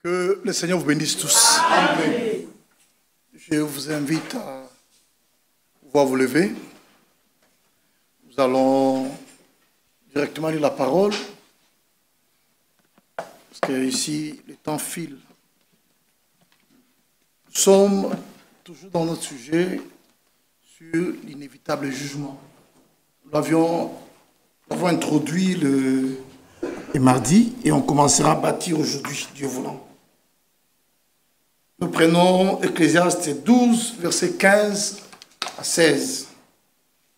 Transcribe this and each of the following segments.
Que le Seigneur vous bénisse tous. Amen. Je vous invite à pouvoir vous lever. Nous allons directement lire la parole. Parce que ici, le temps file. Nous sommes toujours dans notre sujet sur l'inévitable jugement. Nous l'avons introduit le mardi et on commencera à bâtir aujourd'hui, Dieu voulant. Nous prenons Ecclésiaste 12, versets 15 à 16.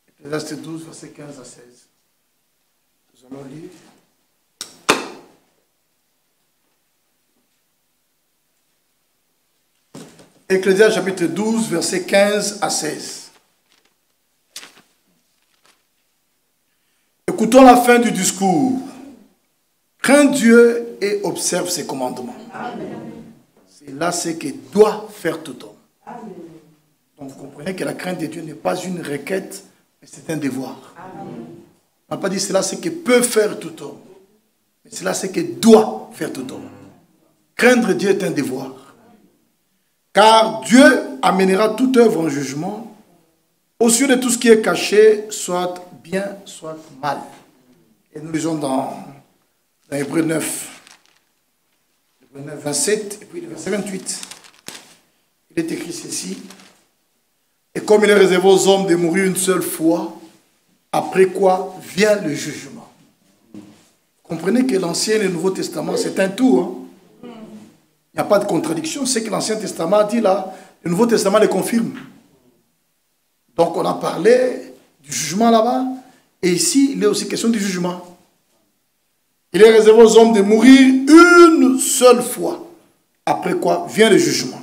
Ecclésiaste 12, versets 15 à 16. Nous allons lire. Ecclésiaste chapitre 12, versets 15 à 16. Écoutons la fin du discours. Crains Dieu et observe ses commandements. C'est là ce que doit faire tout homme. Amen. Donc vous comprenez que la crainte de Dieu n'est pas une requête, mais c'est un devoir. Amen. On n'a pas dit cela ce que peut faire tout homme, mais c'est là ce que doit faire tout homme. Craindre Dieu est un devoir. Car Dieu amènera toute œuvre en jugement, au sujet de tout ce qui est caché, soit bien, soit mal. Et nous lisons dans Hébreux 9. 27 et puis le verset 28. Il est écrit ceci. Et comme il est réservé aux hommes de mourir une seule fois, après quoi vient le jugement. Comprenez que l'Ancien et le Nouveau Testament, c'est un tout. Il n'y a pas de contradiction. Ce que l'Ancien Testament a dit là, le Nouveau Testament le confirme. Donc on a parlé du jugement là-bas. Et ici, il est aussi question du jugement. Il est réservé aux hommes de mourir une seule fois. Après quoi vient le jugement.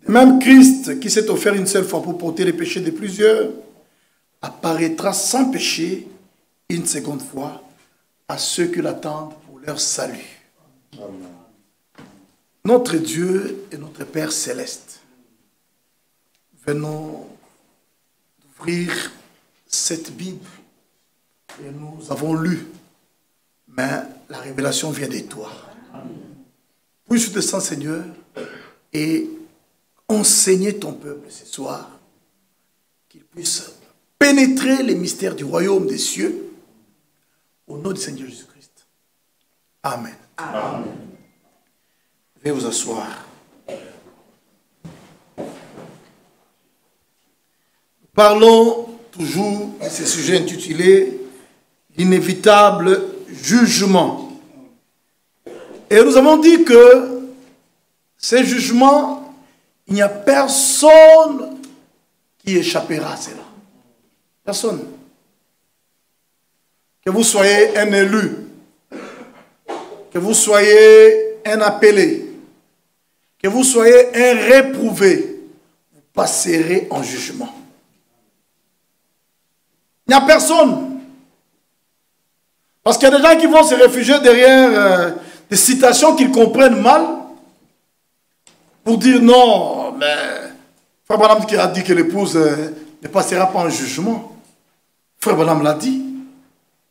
De même, Christ, qui s'est offert une seule fois pour porter les péchés de plusieurs, apparaîtra sans péché une seconde fois à ceux qui l'attendent pour leur salut. Amen. Notre Dieu et notre Père céleste, venons d'ouvrir cette Bible et nous avons lu. Mais la révélation vient de toi. Puisse te descendre, Seigneur, et enseigner ton peuple ce soir, qu'il puisse pénétrer les mystères du royaume des cieux, au nom du Seigneur Jésus-Christ. Amen. Amen. Veuillez vous asseoir. Parlons toujours de ce sujet intitulé « L'inévitable jugement ». Et nous avons dit que ces jugements, il n'y a personne qui échappera à cela. Personne. Que vous soyez un élu, que vous soyez un appelé, que vous soyez un réprouvé, vous passerez en jugement. Il n'y a personne. Parce qu'il y a des gens qui vont se réfugier derrière des citations qu'ils comprennent mal pour dire non, mais Frère Branham qui a dit que l'épouse ne passera pas en jugement. Frère Branham l'a dit.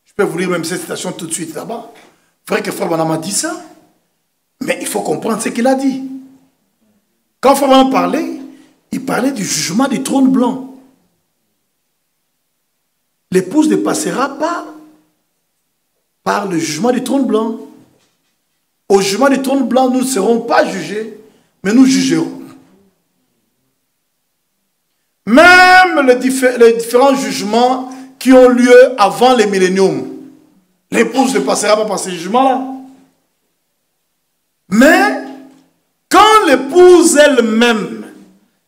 Je peux vous lire même cette citation tout de suite là-bas. Frère que Frère Branham a dit ça. Mais il faut comprendre ce qu'il a dit. Quand Frère Branham parlait, il parlait du jugement du trône blanc. L'épouse ne passera pas par le jugement du trône blanc. Au jugement du trône blanc, nous ne serons pas jugés, mais nous jugerons. Même les différents jugements qui ont lieu avant les milléniums, l'épouse ne passera pas par ces jugements-là. Mais quand l'épouse elle-même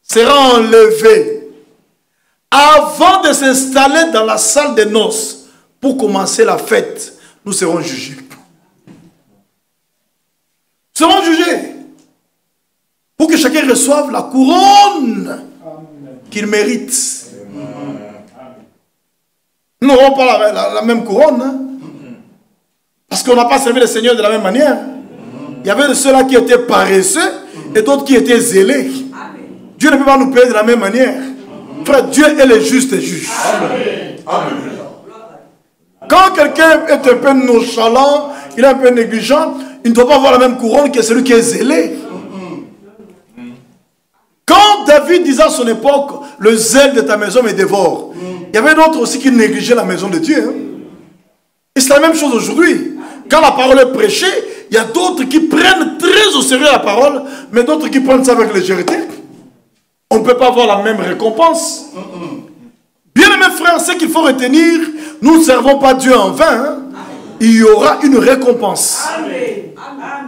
sera enlevée avant de s'installer dans la salle des noces pour commencer la fête, nous serons jugés. Nous serons jugés. Pour que chacun reçoive la couronne qu'il mérite. Nous n'aurons pas la même couronne. Hein? Parce qu'on n'a pas servi le Seigneur de la même manière. Il y avait ceux-là qui étaient paresseux et d'autres qui étaient zélés. Dieu ne peut pas nous payer de la même manière. Frère, Dieu est le juste et juge. Quand quelqu'un est un peu nonchalant, il est un peu négligent, il ne doit pas avoir la même couronne que celui qui est zélé. Quand David disait à son époque, le zèle de ta maison me dévore, il y avait d'autres aussi qui négligeaient la maison de Dieu. Et c'est la même chose aujourd'hui. Quand la parole est prêchée, il y a d'autres qui prennent très au sérieux la parole, mais d'autres qui prennent ça avec légèreté. On ne peut pas avoir la même récompense. Bien aimés frères, ce qu'il faut retenir, nous ne servons pas Dieu en vain. Il y aura une récompense.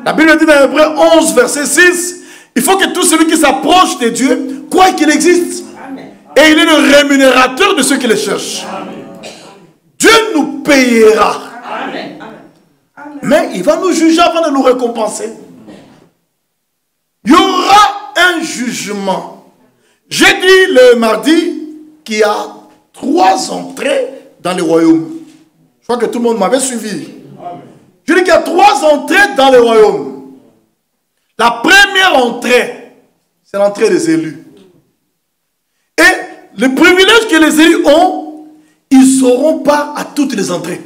La Bible dit dans Hébreux 11, verset 6, il faut que tout celui qui s'approche de Dieu croie qu'il existe. Et il est le rémunérateur de ceux qui le cherchent. Dieu nous payera. Mais il va nous juger avant de nous récompenser. Il y aura un jugement. J'ai dit le mardi qu'il y a 3 entrées dans le royaume. Je crois que tout le monde m'avait suivi. Je dis qu'il y a 3 entrées dans le royaume. La première entrée, c'est l'entrée des élus. Et le privilège que les élus ont, ils n'auront pas à toutes les entrées.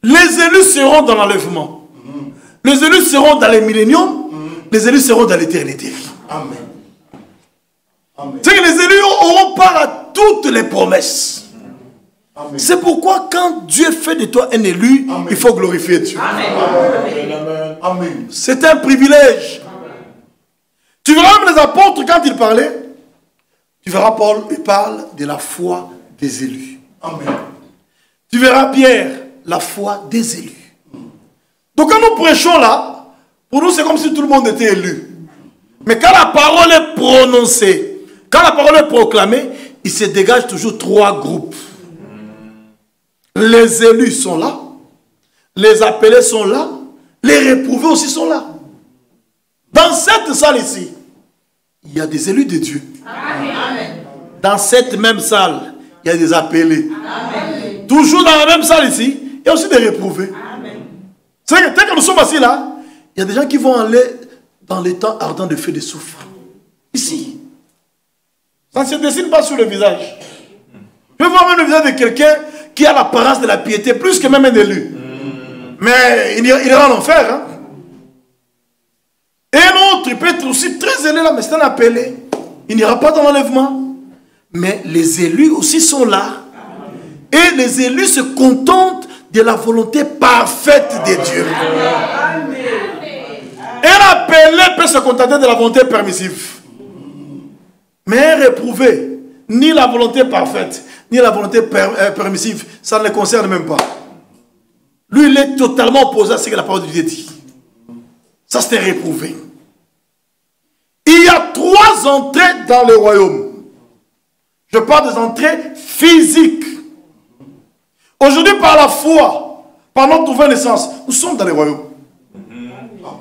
Les élus seront dans l'enlèvement. Les élus seront dans les milléniums. Les élus seront dans l'éternité. Amen. C'est que les élus auront part à toutes les promesses. C'est pourquoi quand Dieu fait de toi un élu, Amen, il faut glorifier Dieu. Amen. C'est un privilège. Tu verras même les apôtres quand ils parlaient, tu verras Paul, il parle de la foi des élus. Amen. Tu verras Pierre, la foi des élus. Donc quand nous prêchons là, pour nous c'est comme si tout le monde était élu. Mais quand la parole est prononcée, quand la parole est proclamée, il se dégage toujours 3 groupes. Les élus sont là, les appelés sont là, les réprouvés aussi sont là. Dans cette salle ici, il y a des élus de Dieu. Amen. Dans cette même salle, il y a des appelés. Amen. Toujours dans la même salle ici, il y a aussi des réprouvés. C'est que dès que nous sommes assis là, il y a des gens qui vont aller dans les temps ardents de feu de soufre. Ici. Ça ne se dessine pas sur le visage. Je peux voir même le visage de quelqu'un qui a l'apparence de la piété, plus que même un élu. Mais il ira en enfer. Hein? Et un autre, il peut être aussi très élevé là, mais c'est un appelé. Il n'ira pas dans l'enlèvement. Mais les élus aussi sont là. Et les élus se contentent de la volonté parfaite de Dieu. Un appelé peut se contenter de la volonté permissive. Mais un réprouvé, ni la volonté parfaite, ni la volonté permissive, ça ne le concerne même pas. Lui, il est totalement opposé à ce que la parole de Dieu dit. Ça, c'est un réprouvé. Il y a 3 entrées dans le royaume. Je parle des entrées physiques. Aujourd'hui, par la foi, par notre nouvelle naissance, nous sommes dans le royaume.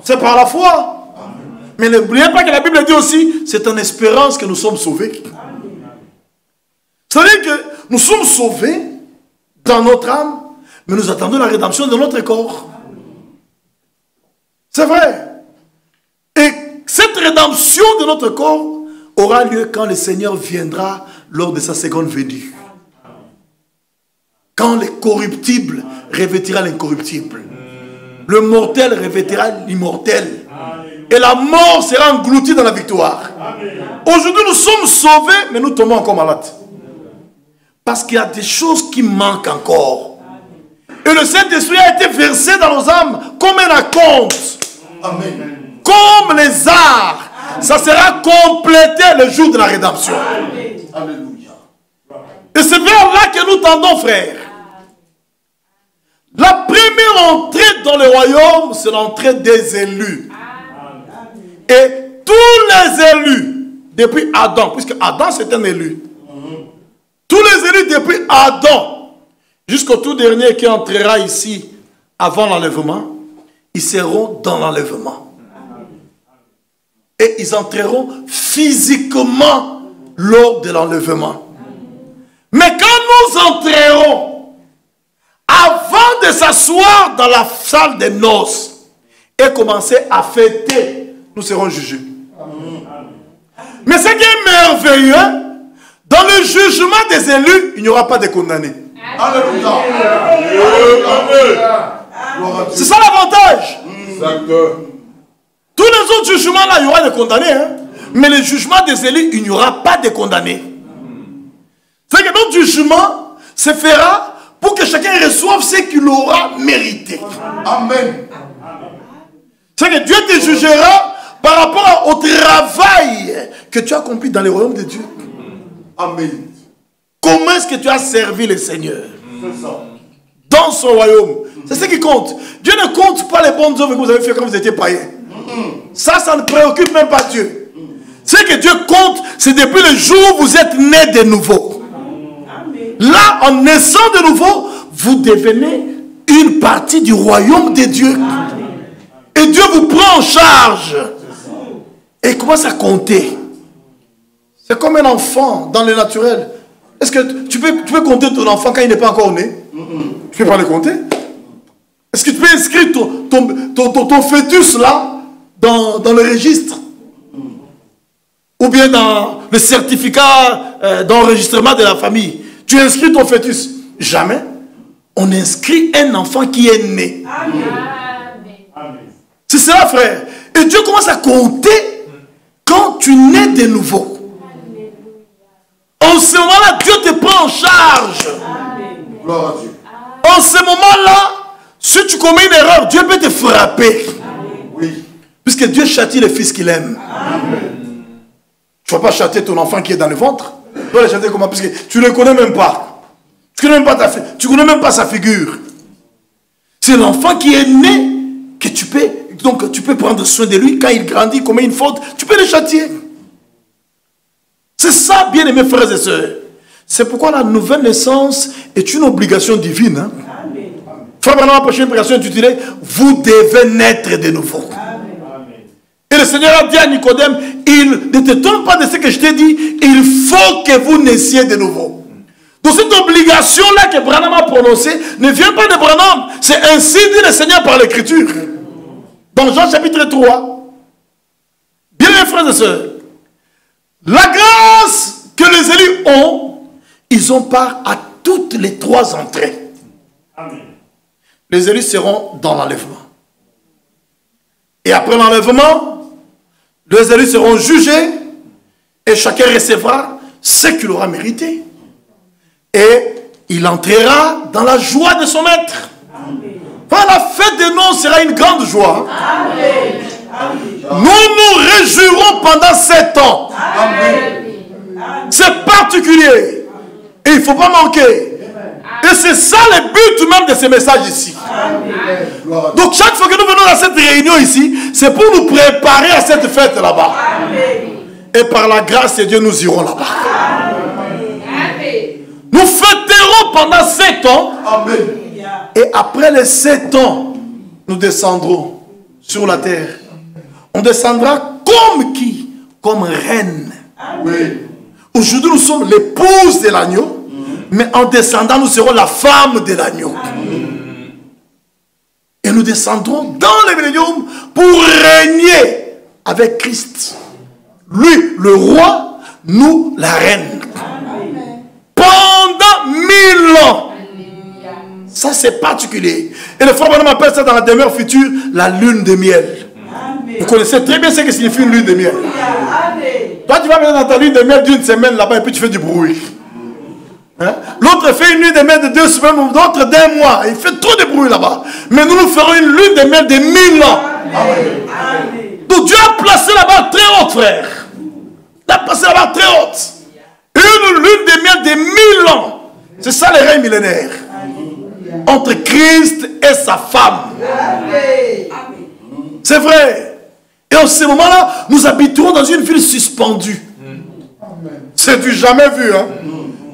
C'est par la foi. Mais n'oubliez pas que la Bible dit aussi, c'est en espérance que nous sommes sauvés. C'est-à-dire que nous sommes sauvés dans notre âme, mais nous attendons la rédemption de notre corps. C'est vrai. Et cette rédemption de notre corps aura lieu quand le Seigneur viendra lors de sa seconde venue. Quand le corruptible revêtira l'incorruptible. Le mortel revêtira l'immortel. Et la mort sera engloutie dans la victoire. Aujourd'hui, nous sommes sauvés, mais nous tombons encore malades. Parce qu'il y a des choses qui manquent encore. Et le Saint-Esprit a été versé dans nos âmes comme un acompte. Amen. Comme les arts. Ça sera complété le jour de la rédemption. Alléluia. Et c'est vers là que nous tendons, frères. La première entrée dans le royaume, c'est l'entrée des élus. Et tous les élus, depuis Adam, puisque Adam c'est un élu, tous les élus depuis Adam, jusqu'au tout dernier qui entrera ici avant l'enlèvement, ils seront dans l'enlèvement. Et ils entreront physiquement lors de l'enlèvement. Mais quand nous entrerons, avant de s'asseoir dans la salle des noces et commencer à fêter, nous serons jugés. Mais ce qui est merveilleux, dans le jugement des élus, il n'y aura pas de condamnés. Alléluia. C'est ça l'avantage. Tous les autres jugements là, il y aura des condamnés. Hein? Mais le jugement des élus, il n'y aura pas de condamnés. C'est que notre jugement se fera pour que chacun reçoive ce qu'il aura mérité. Amen. C'est que Dieu te jugera par rapport au travail que tu as accompli dans le royaume de Dieu. Amen. Comment est-ce que tu as servi le Seigneur C'est ça. dans son royaume? C'est ce qui compte. Dieu ne compte pas les bonnes œuvres que vous avez faites quand vous étiez païen. Ça ne préoccupe même pas Dieu. Ce que Dieu compte, c'est depuis le jour où vous êtes né de nouveau. Là, en naissant de nouveau, vous devenez une partie du royaume de Dieu. Et Dieu vous prend en charge. Et il commence à compter. C'est comme un enfant dans le naturel. Est-ce que tu peux compter ton enfant quand il n'est pas encore né? Tu ne peux pas le compter? Est-ce que tu peux inscrire ton fœtus là dans le registre? Ou bien dans le certificat d'enregistrement de la famille? Tu inscris ton fœtus? Jamais. On inscrit un enfant qui est né. Amen. C'est cela, frère. Et Dieu commence à compter quand tu nais de nouveau. En ce moment-là, Dieu te prend en charge. Gloire à Dieu. En ce moment-là, si tu commets une erreur, Dieu peut te frapper. Oui. Puisque Dieu châtie le fils qu'il aime. Tu ne vas pas châtier ton enfant qui est dans le ventre. Tu vas le châtier comment? Puisque tu ne le connais même pas. Tu ne connais même pas sa figure. C'est l'enfant qui est né que tu peux. Donc tu peux prendre soin de lui. Quand il grandit, commet une faute, tu peux le châtier. C'est ça, bien aimés frères et sœurs. C'est pourquoi la nouvelle naissance est une obligation divine. Hein? Frère, maintenant, la prochaine prédication intitulée « Vous devez naître de nouveau ». Et le Seigneur a dit à Nicodème, ne te trompe pas de ce que je t'ai dit, il faut que vous naissiez de nouveau. Donc cette obligation-là que Branham a prononcée ne vient pas de Branham. C'est ainsi dit le Seigneur par l'Écriture. Dans Jean chapitre 3. Bien mes frères et sœurs, la grâce que les élus ont, ils ont part à toutes les trois entrées. Amen. Les élus seront dans l'enlèvement. Et après l'enlèvement, les élus seront jugés et chacun recevra ce qu'il aura mérité. Et il entrera dans la joie de son maître. Enfin, la fête de Noël sera une grande joie. Amen. Nous nous réjouirons pendant 7 ans. C'est particulier. Et il ne faut pas manquer. Et c'est ça le but même de ces messages ici. Amen. Donc chaque fois que nous venons à cette réunion ici, c'est pour nous préparer à cette fête là-bas. Et par la grâce de Dieu, nous irons là-bas. Nous fêterons pendant 7 ans. Amen. Et après les 7 ans, nous descendrons sur la terre. On descendra comme qui? Comme reine. Oui. Aujourd'hui, nous sommes l'épouse de l'agneau. Mais en descendant, nous serons la femme de l'agneau. Et nous descendrons dans le millénium pour régner avec Christ. Lui, le roi, nous, la reine. Pendant 1000 ans. Ça, c'est particulier. Et le frère Branham appelle ça dans la demeure future la lune de miel. Amen. Vous connaissez très bien ce que signifie une lune de miel. Amen. Toi, tu vas venir dans ta lune de miel d'une semaine là-bas et puis tu fais du bruit. Hein? L'autre fait une lune de miel de 2 semaines, l'autre d'1 mois. Il fait trop de bruit là-bas. Mais nous ferons une lune de miel de 1000 ans. Amen. Donc Dieu a placé là-bas très haute, frère. Il a placé là-bas très haute. Une lune de miel de 1000 ans. C'est ça le règne millénaire. Entre Christ et sa femme. C'est vrai. Et en ce moment-là, nous habiterons dans une ville suspendue. C'est du jamais vu. Hein?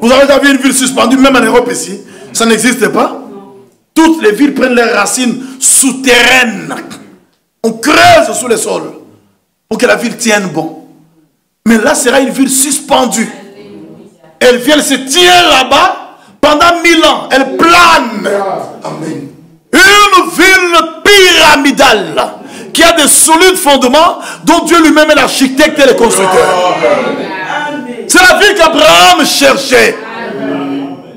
Vous avez déjà vu une ville suspendue, même en Europe ici. Ça n'existe pas. Toutes les villes prennent leurs racines souterraines. On creuse sous le sol pour que la ville tienne bon. Mais là, sera une ville suspendue. Elle vient, elle se tient là-bas. Pendant 1000 ans, elle plane. Amen. Une ville pyramidale qui a des solides fondements dont Dieu lui-même est l'architecte et le constructeur. C'est la ville qu'Abraham cherchait.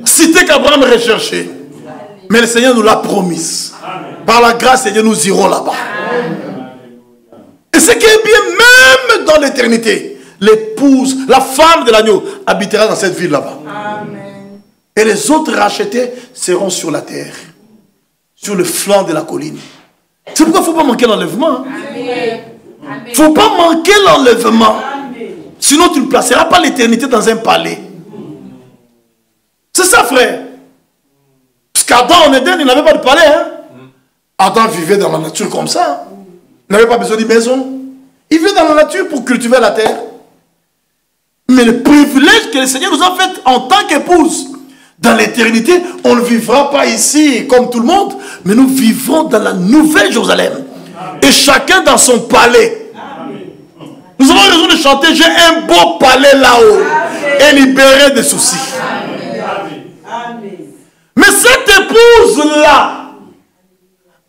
Cité qu'Abraham recherchait. Mais le Seigneur nous l'a promise. Par la grâce de Dieu, nous irons là-bas. Et ce qui est bien, même dans l'éternité, l'épouse, la femme de l'agneau habitera dans cette ville là-bas. Et les autres rachetés seront sur la terre, sur le flanc de la colline. C'est pourquoi il ne faut pas manquer l'enlèvement. Il ne faut pas manquer l'enlèvement. Sinon, tu ne placeras pas l'éternité dans un palais. C'est ça, frère. Parce qu'Adam en Éden, il n'avait pas de palais. Hein? Adam vivait dans la nature comme ça. Il n'avait pas besoin d'une maison. Il vivait dans la nature pour cultiver la terre. Mais le privilège que le Seigneur nous a fait en tant qu'épouse, dans l'éternité, on ne vivra pas ici comme tout le monde, mais nous vivrons dans la nouvelle Jérusalem. Et chacun dans son palais. Nous avons raison de chanter, j'ai un beau palais là-haut et libéré des soucis. Mais cette épouse-là,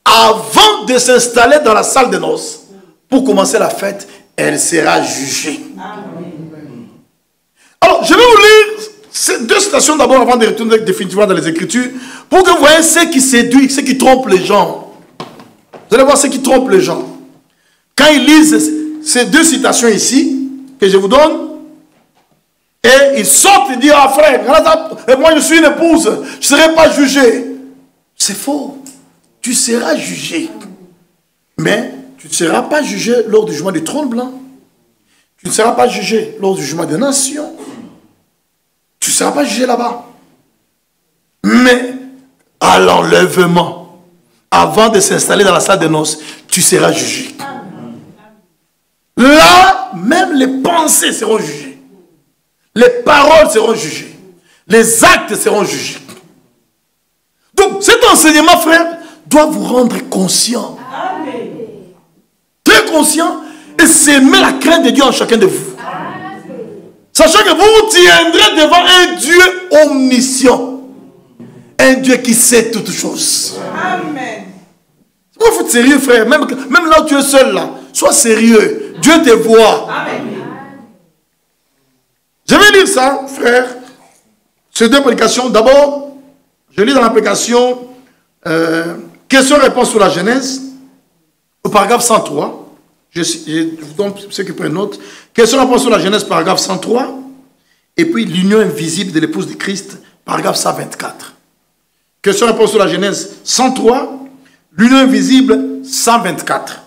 avant de s'installer dans la salle de noces, pour commencer la fête, elle sera jugée. Alors, je vais vous lire ces deux citations d'abord avant de retourner définitivement dans les Écritures, pour que vous voyez ce qui séduit, ce qui trompe les gens. Vous allez voir ce qui trompe les gens. Quand ils lisent ces deux citations ici, que je vous donne, et ils sortent et disent, ah frère, moi je suis une épouse, je ne serai pas jugé. C'est faux. Tu seras jugé. Mais tu ne seras pas jugé lors du jugement du trône blanc. Tu ne seras pas jugé lors du jugement des nations. Tu ne seras pas jugé là-bas. Mais à l'enlèvement, avant de s'installer dans la salle de noces, tu seras jugé. Là, même les pensées seront jugées. Les paroles seront jugées. Les actes seront jugés. Donc, cet enseignement, frère, doit vous rendre conscient. Très conscient. Et s'aimer la crainte de Dieu en chacun de vous. Sachant que vous vous tiendrez devant un Dieu omniscient. Un Dieu qui sait toutes choses. Amen. Il faut être sérieux, frère. Même là où tu es seul, là. Sois sérieux. Dieu te voit. Amen. Je vais lire ça, frère. Ces deux prédications. D'abord, je lis dans la prédication question-réponse sur la Genèse, au paragraphe 103. Je vous donne ceux qui prennent note. Question-réponse sur la Genèse, paragraphe 103. Et puis l'union invisible de l'épouse de Christ, paragraphe 124. Question-réponse sur la Genèse 103. L'union invisible 124.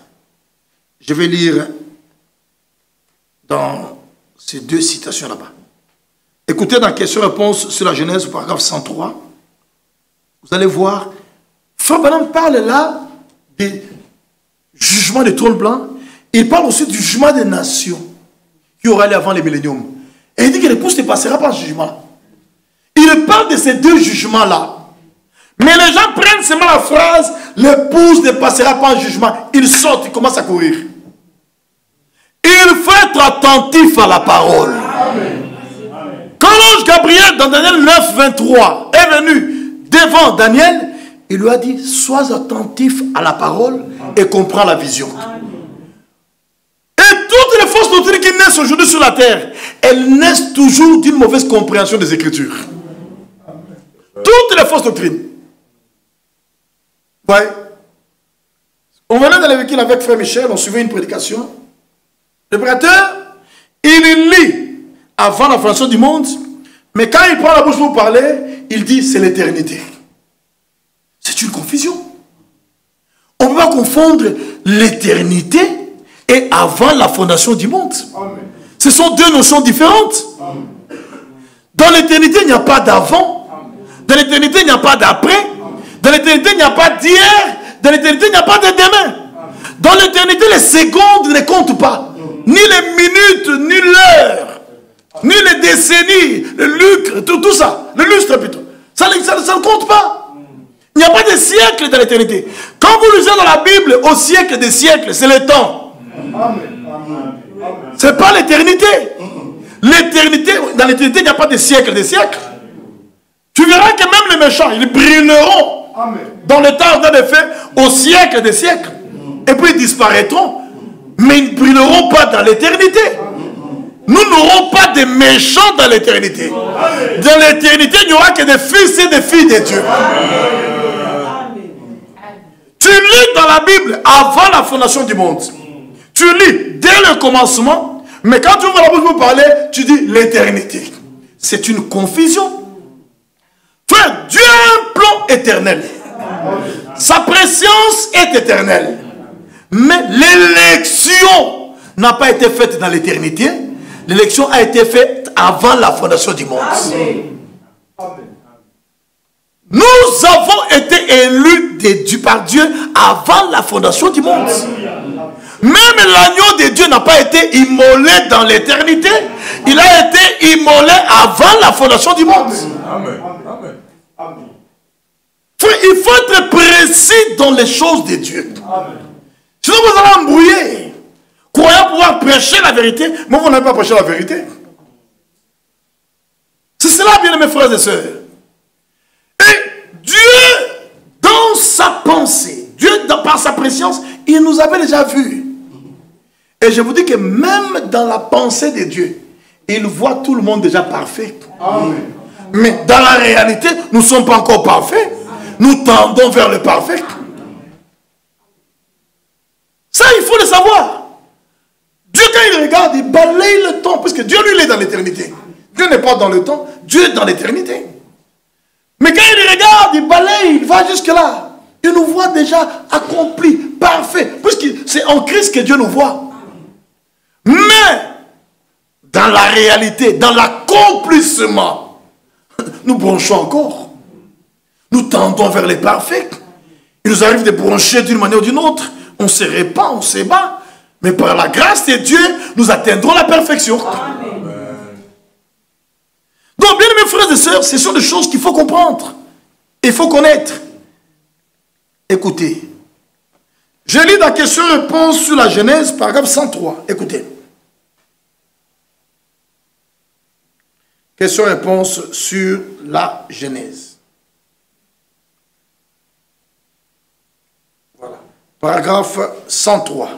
Je vais lire dans ces deux citations là-bas. Écoutez dans question-réponse sur la Genèse, au paragraphe 103. Vous allez voir, Frère Branham parle là des jugements des trônes blancs. Il parle aussi du jugement des nations qui aura lieu avant les milléniums. Et il dit que l'épouse ne passera pas en jugement. Il parle de ces deux jugements-là. Mais les gens prennent seulement la phrase, l'épouse ne passera pas en jugement. Ils sortent, ils commencent à courir. Il faut être attentif à la parole. Amen. Quand l'ange Gabriel, dans Daniel 9, 23, est venu devant Daniel, il lui a dit, sois attentif à la parole et comprends la vision. Amen. Et toutes les fausses doctrines qui naissent aujourd'hui sur la terre, elles naissent toujours d'une mauvaise compréhension des Écritures. Toutes les fausses doctrines. Ouais. On venait dans les véhicules avec Frère Michel, on suivait une prédication. Le prêteur, il lit avant la fondation du monde, mais quand il prend la bouche pour parler, il dit c'est l'éternité. C'est une confusion. On ne peut pas confondre l'éternité et avant la fondation du monde. Amen. Ce sont deux notions différentes. Amen. Dans l'éternité, il n'y a pas d'avant. Dans l'éternité, il n'y a pas d'après. Dans l'éternité, il n'y a pas d'hier. Dans l'éternité, il n'y a pas de demain. Dans l'éternité, les secondes ne comptent pas. Ni les minutes, ni l'heure. Ni les décennies, le lucre, tout ça. Le lustre plutôt. Ça ne compte pas. Il n'y a pas de siècle dans l'éternité. Quand vous lisez dans la Bible, au siècle des siècles, c'est le temps. Ce n'est pas l'éternité. L'éternité, dans l'éternité, il n'y a pas de siècle des siècles. Tu verras que même les méchants, ils brilleront dans le temps de fait au siècle des siècles. Et puis ils disparaîtront. Mais ils ne brilleront pas dans l'éternité. Nous n'aurons pas de méchants dans l'éternité. Dans l'éternité, il n'y aura que des fils et des filles de Dieu. Tu lis dans la Bible avant la fondation du monde. Tu lis dès le commencement, mais quand tu ouvres la bouche pour parler, tu dis l'éternité. C'est une confusion. Frère, Dieu a un plan éternel. Sa préscience est éternelle. Mais l'élection n'a pas été faite dans l'éternité. L'élection a été faite avant la fondation du monde. Nous avons été élus par Dieu avant la fondation du monde. Même l'agneau de Dieu n'a pas été immolé dans l'éternité. Il a été immolé avant la fondation du monde. Amen. Il faut être précis dans les choses de Dieu. Sinon vous allez embrouiller. Croyant pouvoir prêcher la vérité, mais vous n'avez pas prêché la vérité. C'est cela, bien mes frères et sœurs. Et Dieu, dans sa pensée, Dieu, par sa préscience, il nous avait déjà vus. Et je vous dis que même dans la pensée de Dieu, il voit tout le monde déjà parfait. Amen. Mais dans la réalité, nous ne sommes pas encore parfaits. Nous tendons vers le parfait. Ça, il faut le savoir. Dieu, quand il regarde, il balaye le temps, puisque Dieu, lui, il est dans l'éternité. Dieu n'est pas dans le temps, Dieu est dans l'éternité. Mais quand il regarde, il balaye, il va jusque-là. Il nous voit déjà accomplis, parfaits, puisque c'est en Christ que Dieu nous voit. Mais, dans la réalité, dans l'accomplissement, nous bronchons encore. Nous tendons vers les parfaits. Il nous arrive de broncher d'une manière ou d'une autre. On se répand, on se bat. Mais par la grâce de Dieu, nous atteindrons la perfection. Amen. Donc, bien mes frères et sœurs, ce sont des choses qu'il faut comprendre. Il faut connaître. Écoutez. Je lis la question-réponse sur la Genèse, paragraphe 103. Écoutez. Question-réponse sur la Genèse. Voilà. Paragraphe 103.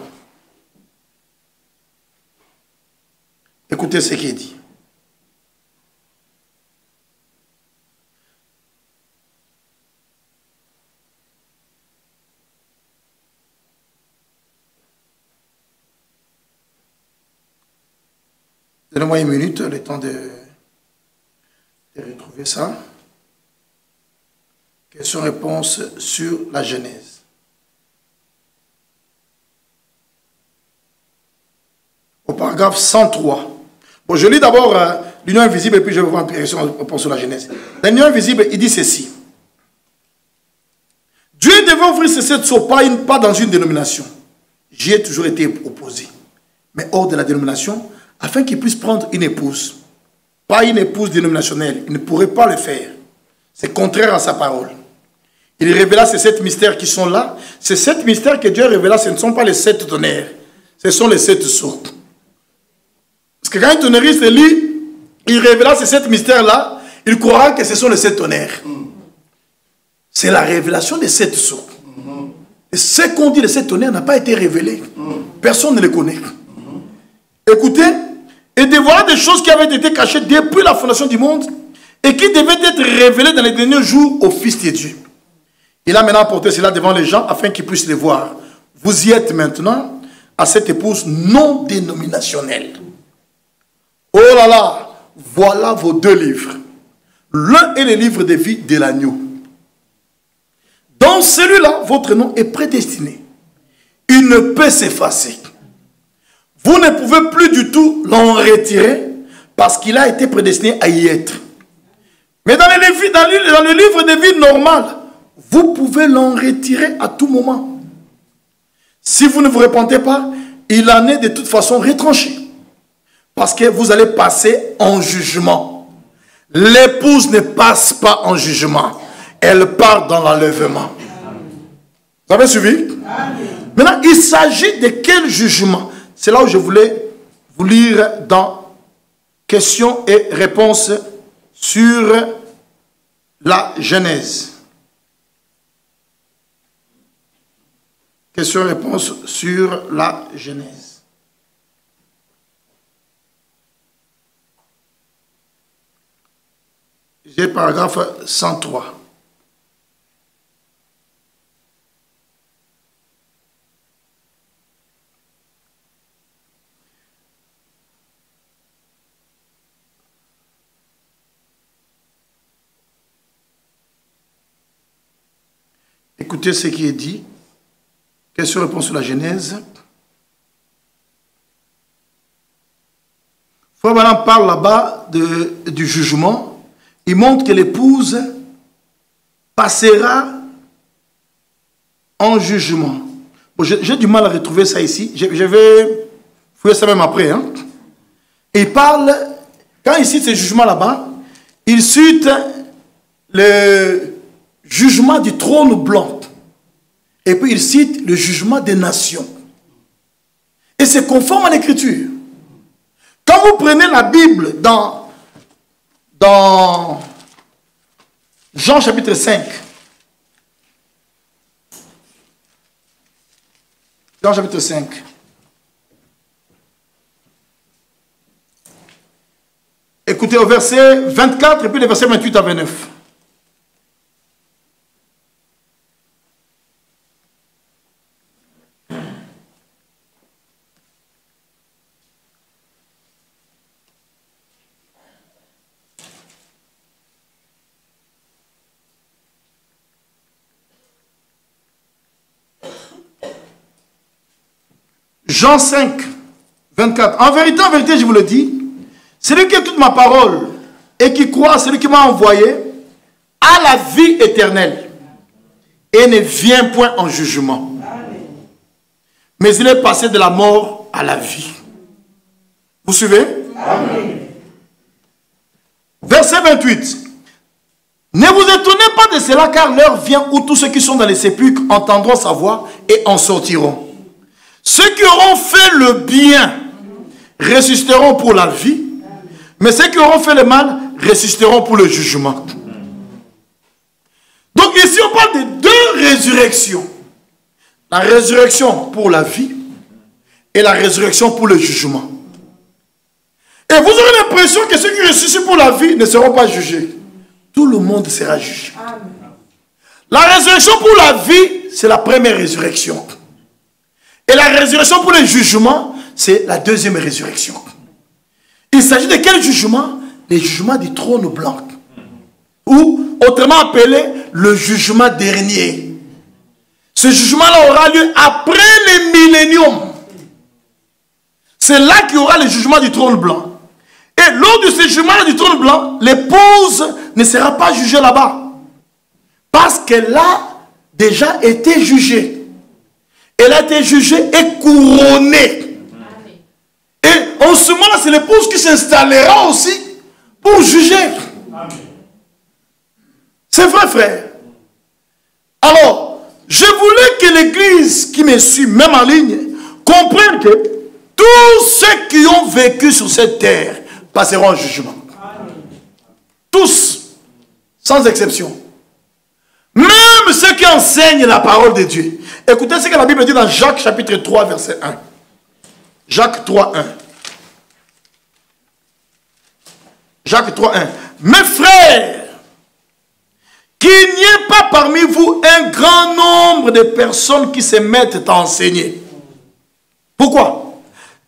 Écoutez ce qu'il dit. Donnez-moi une minute, le temps de retrouver ça. Question-réponse sur la Genèse. Au paragraphe 103. Bon, je lis d'abord l'union invisible et puis je vais voir une question-réponse sur la Genèse. L'union invisible, il dit ceci. Dieu devait ouvrir ses sept sceaux, pas dans une dénomination. J'y ai toujours été opposé. Mais hors de la dénomination, afin qu'il puisse prendre une épouse. Pas une épouse dénominationnelle. Il ne pourrait pas le faire. C'est contraire à sa parole. Il révéla ces sept mystères qui sont là. Ces sept mystères que Dieu révéla, ce ne sont pas les sept tonnerres. Ce sont les sept sceaux. Parce que quand un tonnerriste lit, il révéla ces sept mystères-là, il croira que ce sont les sept tonnerres. C'est la révélation des sept sceaux. Et ce qu'on dit de sept tonnerres n'a pas été révélé. Personne ne les connaît. Écoutez, et de voir des choses qui avaient été cachées depuis la fondation du monde et qui devaient être révélées dans les derniers jours au Fils de Dieu. Il a maintenant apporté cela devant les gens afin qu'ils puissent les voir. Vous y êtes maintenant à cette épouse non dénominationnelle. Oh là là, voilà vos deux livres. L'un est le livre de vie de l'agneau. Dans celui-là, votre nom est prédestiné. Il ne peut s'effacer. Vous ne pouvez plus du tout l'en retirer parce qu'il a été prédestiné à y être. Mais dans le livre de vie normal, vous pouvez l'en retirer à tout moment. Si vous ne vous repentez pas, il en est de toute façon retranché. Parce que vous allez passer en jugement. L'épouse ne passe pas en jugement. Elle part dans l'enlèvement. Vous avez suivi? Maintenant, il s'agit de quel jugement? C'est là où je voulais vous lire dans questions et réponses sur la Genèse. Questions et réponses sur la Genèse. J'ai le paragraphe 103. « Écoutez ce qui est dit. Question-réponse sur la Genèse. Frère Branham parle là-bas du jugement. Il montre que l'épouse passera en jugement. Bon, j'ai du mal à retrouver ça ici. Je vais fouiller ça même après. Hein. Et il parle, quand il cite ces jugements là-bas, il cite le jugement du trône blanc. Et puis il cite le jugement des nations. Et c'est conforme à l'écriture. Quand vous prenez la Bible dans Jean chapitre 5, Jean chapitre 5, écoutez au verset 24 et puis le verset 28 à 29. Jean 5, 24. En vérité, je vous le dis, celui qui écoute ma parole et qui croit à celui qui m'a envoyé a la vie éternelle et ne vient point en jugement. Mais il est passé de la mort à la vie. Vous suivez? Amen. Verset 28. Ne vous étonnez pas de cela, car l'heure vient où tous ceux qui sont dans les sépulcres entendront sa voix et en sortiront. Ceux qui auront fait le bien ressusciteront pour la vie, mais ceux qui auront fait le mal ressusciteront pour le jugement. Donc ici on parle de deux résurrections. La résurrection pour la vie et la résurrection pour le jugement. Et vous aurez l'impression que ceux qui ressuscitent pour la vie ne seront pas jugés. Tout le monde sera jugé. La résurrection pour la vie, c'est la première résurrection. Et la résurrection pour le jugement, c'est la deuxième résurrection. Il s'agit de quel jugement? Le jugement du trône blanc. Ou, autrement appelé, le jugement dernier. Ce jugement-là aura lieu après le millénium. C'est là qu'il y aura le jugement du trône blanc. Et lors de ce jugement du trône blanc, l'épouse ne sera pas jugée là-bas. Parce qu'elle a déjà été jugée. Elle a été jugée et couronnée. Et en ce moment-là, c'est l'épouse qui s'installera aussi pour juger. C'est vrai, frère. Alors, je voulais que l'église qui me suit, même en ligne, comprenne que tous ceux qui ont vécu sur cette terre passeront en jugement. Tous, sans exception. Même ceux qui enseignent la parole de Dieu. Écoutez ce que la Bible dit dans Jacques chapitre 3 verset 1. Jacques 3, 1. Jacques 3, 1. Mes frères, qu'il n'y ait pas parmi vous un grand nombre de personnes qui se mettent à enseigner. Pourquoi?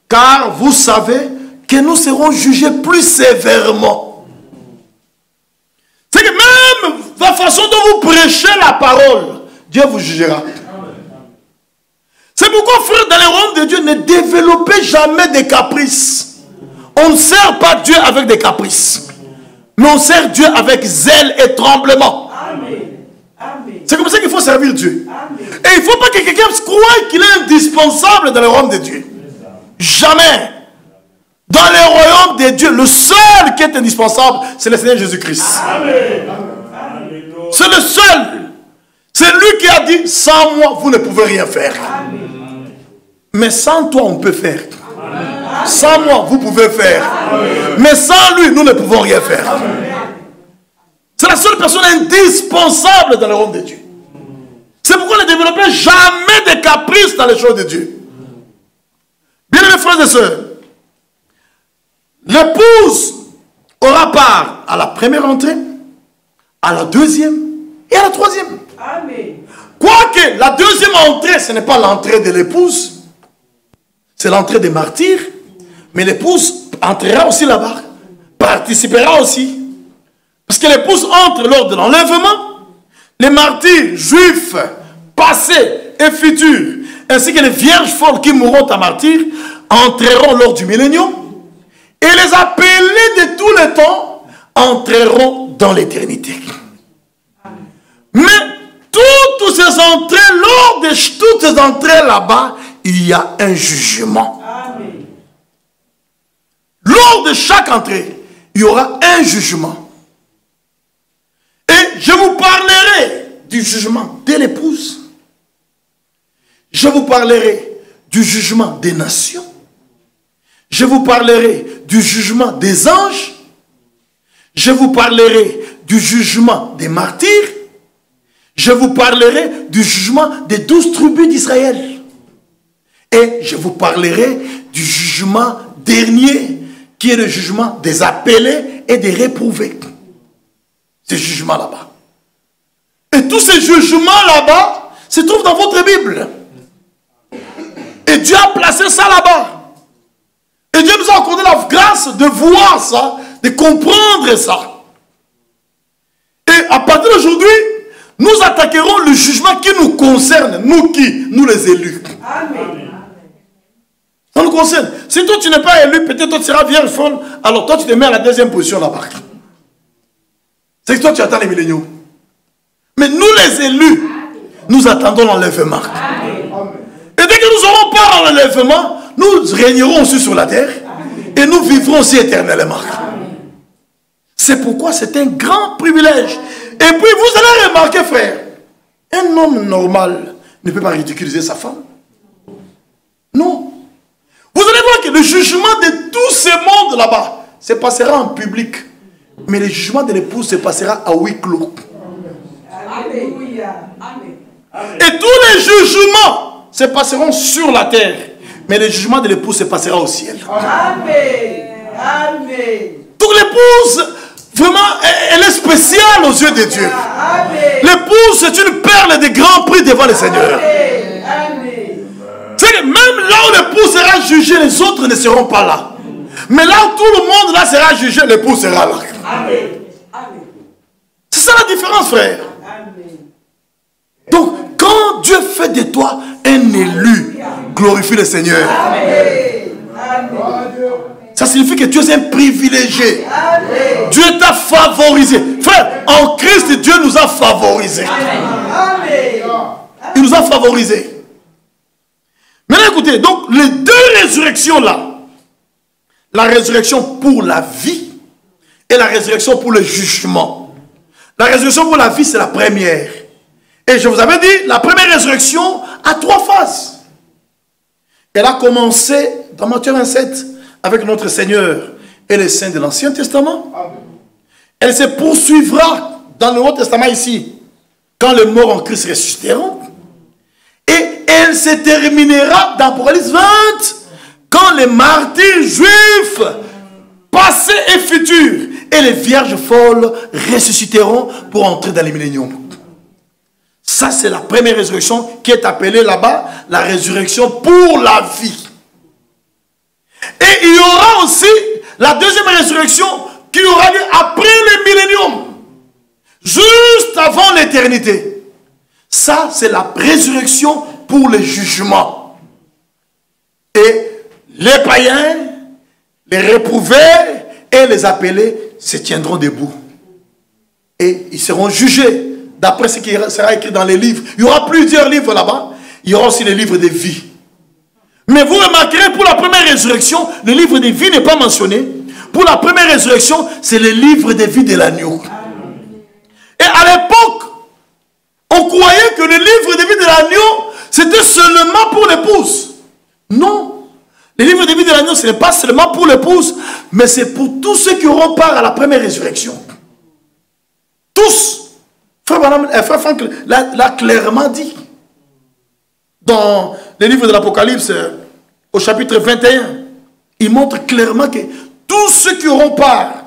Car vous savez que nous serons jugés plus sévèrement. C'est que même la façon dont vous prêchez la parole, Dieu vous jugera. C'est pourquoi, frère, dans le royaume de Dieu, ne développez jamais des caprices. On ne sert pas Dieu avec des caprices. Mais on sert Dieu avec zèle et tremblement. C'est comme ça qu'il faut servir Dieu. Et il ne faut pas que quelqu'un croie qu'il est indispensable dans le royaume de Dieu. Jamais. Dans le royaume de Dieu, le seul qui est indispensable, c'est le Seigneur Jésus-Christ. C'est le seul. C'est lui qui a dit, sans moi, vous ne pouvez rien faire. Mais sans toi, on peut faire. Sans moi, vous pouvez faire. Mais sans lui, nous ne pouvons rien faire. C'est la seule personne indispensable dans le royaume de Dieu. C'est pourquoi ne développez jamais de caprices dans les choses de Dieu. Bien mes frères et sœurs, l'épouse aura part à la première entrée, à la deuxième et à la troisième. Quoique la deuxième entrée, ce n'est pas l'entrée de l'épouse, c'est l'entrée des martyrs, mais l'épouse entrera aussi là-bas, participera aussi. Parce que l'épouse entre lors de l'enlèvement, les martyrs juifs passés et futurs, ainsi que les vierges folles qui mourront à martyr, entreront lors du millénium, et les appelés de tous les temps entreront dans l'éternité. Mais toutes ces entrées, lors de toutes ces entrées là-bas, il y a un jugement. Amen. Lors de chaque entrée, il y aura un jugement. Et je vous parlerai du jugement de l'épouse. Je vous parlerai du jugement des nations. Je vous parlerai du jugement des anges. Je vous parlerai du jugement des martyrs. Je vous parlerai du jugement des 12 tribus d'Israël. Et je vous parlerai du jugement dernier, qui est le jugement des appelés et des réprouvés. Ce jugement là-bas. Et tous ces jugements là-bas se trouvent dans votre Bible. Et Dieu a placé ça là-bas. Et Dieu nous a accordé la grâce de voir ça, de comprendre ça. Et à partir d'aujourd'hui, nous attaquerons le jugement qui nous concerne. Nous qui? Nous les élus. Amen. Ça nous concerne. Si toi tu n'es pas élu, peut-être toi tu seras vierge folle, alors toi tu te mets à la deuxième position là-bas. C'est que toi tu attends les milléniaux. Mais nous les élus, nous attendons l'enlèvement. Et dès que nous aurons part à l'enlèvement, nous régnerons aussi sur la terre. Et nous vivrons aussi éternellement. C'est pourquoi c'est un grand privilège. Et puis vous allez remarquer, frère, un homme normal ne peut pas ridiculiser sa femme. Non. Vous allez voir que le jugement de tout ce monde là-bas se passera en public. Mais le jugement de l'épouse se passera à huis clos. Alléluia. Et tous les jugements se passeront sur la terre. Mais le jugement de l'épouse se passera au ciel. Amen. Amen. Donc l'épouse, vraiment, elle est spéciale aux yeux de Dieu. L'épouse, c'est une perle de grand prix devant le Seigneur. C'est que même là où l'épouse sera jugé, les autres ne seront pas là. Mais là où tout le monde là sera jugé, l'épouse sera là. C'est ça la différence, frère. Donc, quand Dieu fait de toi un élu, glorifie le Seigneur. Ça signifie que tu es un privilégié. Dieu t'a favorisé. Frère, en Christ, Dieu nous a favorisés. Il nous a favorisés. Maintenant, écoutez, donc les deux résurrections là, la résurrection pour la vie et la résurrection pour le jugement. La résurrection pour la vie, c'est la première. Et je vous avais dit, la première résurrection a 3 phases. Elle a commencé dans Matthieu 27 avec notre Seigneur et les saints de l'Ancien Testament. Elle se poursuivra dans le Nouveau Testament ici, quand les morts en Christ ressusciteront. Et elle se terminera dans Apocalypse 20, quand les martyrs juifs, passés et futurs, et les vierges folles ressusciteront pour entrer dans les milléniums. Ça, c'est la première résurrection qui est appelée là-bas la résurrection pour la vie. Et il y aura aussi la deuxième résurrection qui aura lieu après le millénium, juste avant l'éternité. Ça, c'est la résurrection pour le jugement. Et les païens, les réprouvés et les appelés se tiendront debout. Et ils seront jugés d'après ce qui sera écrit dans les livres. Il y aura plusieurs livres là-bas. Il y aura aussi les livres de vie. Mais vous remarquerez, pour la première résurrection, le livre de vie n'est pas mentionné. Pour la première résurrection, c'est le livre de vie de l'agneau. Et à l'époque, on croyait que le livre de vie de l'agneau, c'était seulement pour l'épouse. Non. Le livre de vie de l'agneau, ce n'est pas seulement pour l'épouse, mais c'est pour tous ceux qui auront part à la première résurrection. Tous. Frère Franck l'a clairement dit. Dans le livre de l'Apocalypse, au chapitre 21, il montre clairement que tous ceux qui auront part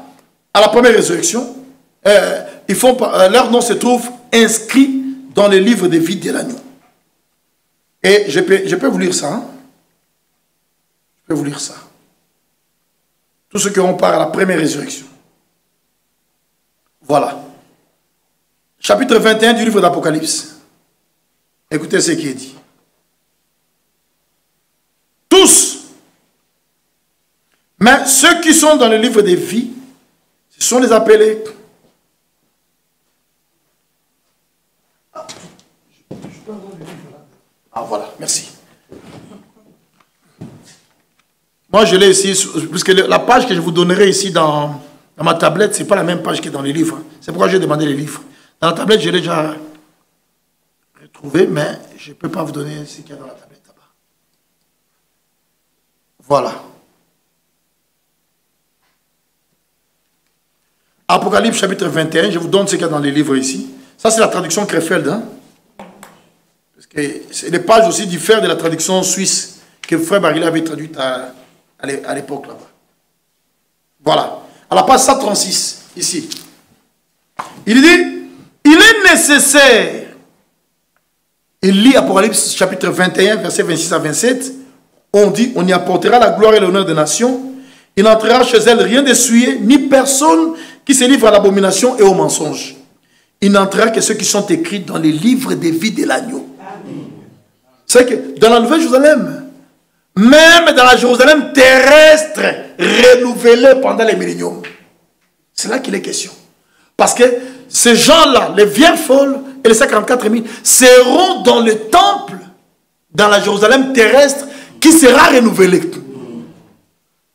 à la première résurrection, leur nom se trouve inscrit dans le livre de vie de l'agneau. Et je peux vous lire ça. Hein? Je peux vous lire ça. Tous ceux qui auront part à la première résurrection. Voilà. Chapitre 21 du livre d'Apocalypse. Écoutez ce qui est dit. Tous. Mais ceux qui sont dans le livre des vies, ce sont les appelés. Ah voilà, merci. Moi je l'ai ici, puisque la page que je vous donnerai ici dans ma tablette, ce n'est pas la même page que dans les livres. C'est pourquoi j'ai demandé les livres. Dans la tablette, je l'ai déjà retrouvé, mais je ne peux pas vous donner ce qu'il y a dans la tablette là-bas. Voilà. Apocalypse chapitre 21, je vous donne ce qu'il y a dans les livres ici. Ça c'est la traduction Krefeld. Hein? Parce que les pages aussi diffèrent de la traduction suisse que Frère Baril avait traduite à l'époque là-bas. Voilà. À la page 136, ici. Il dit, il est nécessaire. Il lit Apocalypse chapitre 21, versets 26 à 27. On dit, on y apportera la gloire et l'honneur des nations. Il n'entrera chez elle rien d'essuyé, ni personne qui se livre à l'abomination et au mensonge. Il n'entrera que ceux qui sont écrits dans les livres des vies de l'agneau. C'est que dans la Nouvelle Jérusalem, même dans la Jérusalem terrestre, renouvelée pendant les milléniums, c'est là qu'il est question. Parce que ces gens-là, les vierges folles et les 144 000, seront dans le temple, dans la Jérusalem terrestre, qui sera renouvelée.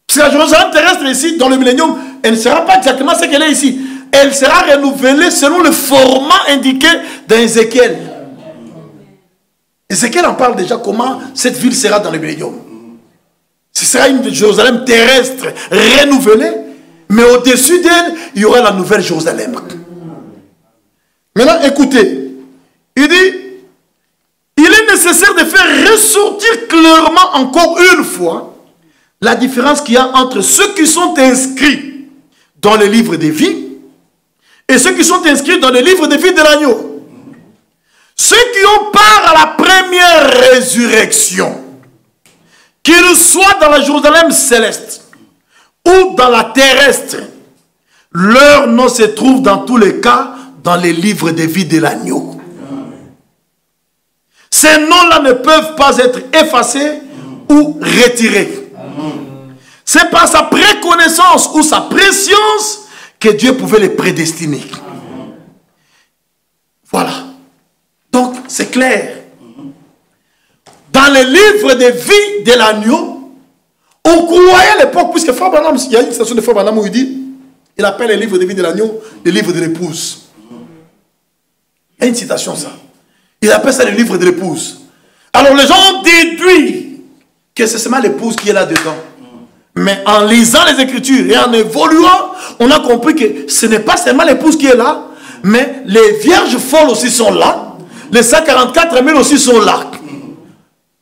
Parce que la Jérusalem terrestre ici, dans le millénium, elle ne sera pas exactement ce qu'elle est ici. Elle sera renouvelée selon le format indiqué dans Ézéchiel. Ézéchiel en parle déjà comment cette ville sera dans le millénium. Ce sera une Jérusalem terrestre renouvelée, mais au-dessus d'elle, il y aura la nouvelle Jérusalem. Maintenant, écoutez. Il dit, il est nécessaire de faire ressortir clairement encore une fois la différence qu'il y a entre ceux qui sont inscrits dans le livre des vies et ceux qui sont inscrits dans le livre des vies de l'agneau. Ceux qui ont part à la première résurrection, qu'ils soient dans la Jérusalem céleste ou dans la terrestre, leur nom se trouve dans tous les cas dans les livres des vies de l'agneau. Ces noms-là ne peuvent pas être effacés ou retirés. C'est par sa préconnaissance ou sa préscience que Dieu pouvait les prédestiner. Voilà. Donc, c'est clair. Dans les livres de vie de l'agneau, on croyait à l'époque, puisque Frère Branham, il y a une citation de Frère Branham où il dit, il appelle les livres de vie de l'agneau les livres de l'épouse. Il y a une citation, ça. Il appelle ça les livres de l'épouse. Alors les gens ont déduit que c'est seulement l'épouse qui est là-dedans. Mais en lisant les Écritures et en évoluant, on a compris que ce n'est pas seulement l'épouse qui est là, mais les vierges folles aussi sont là, les 144 000 aussi sont là.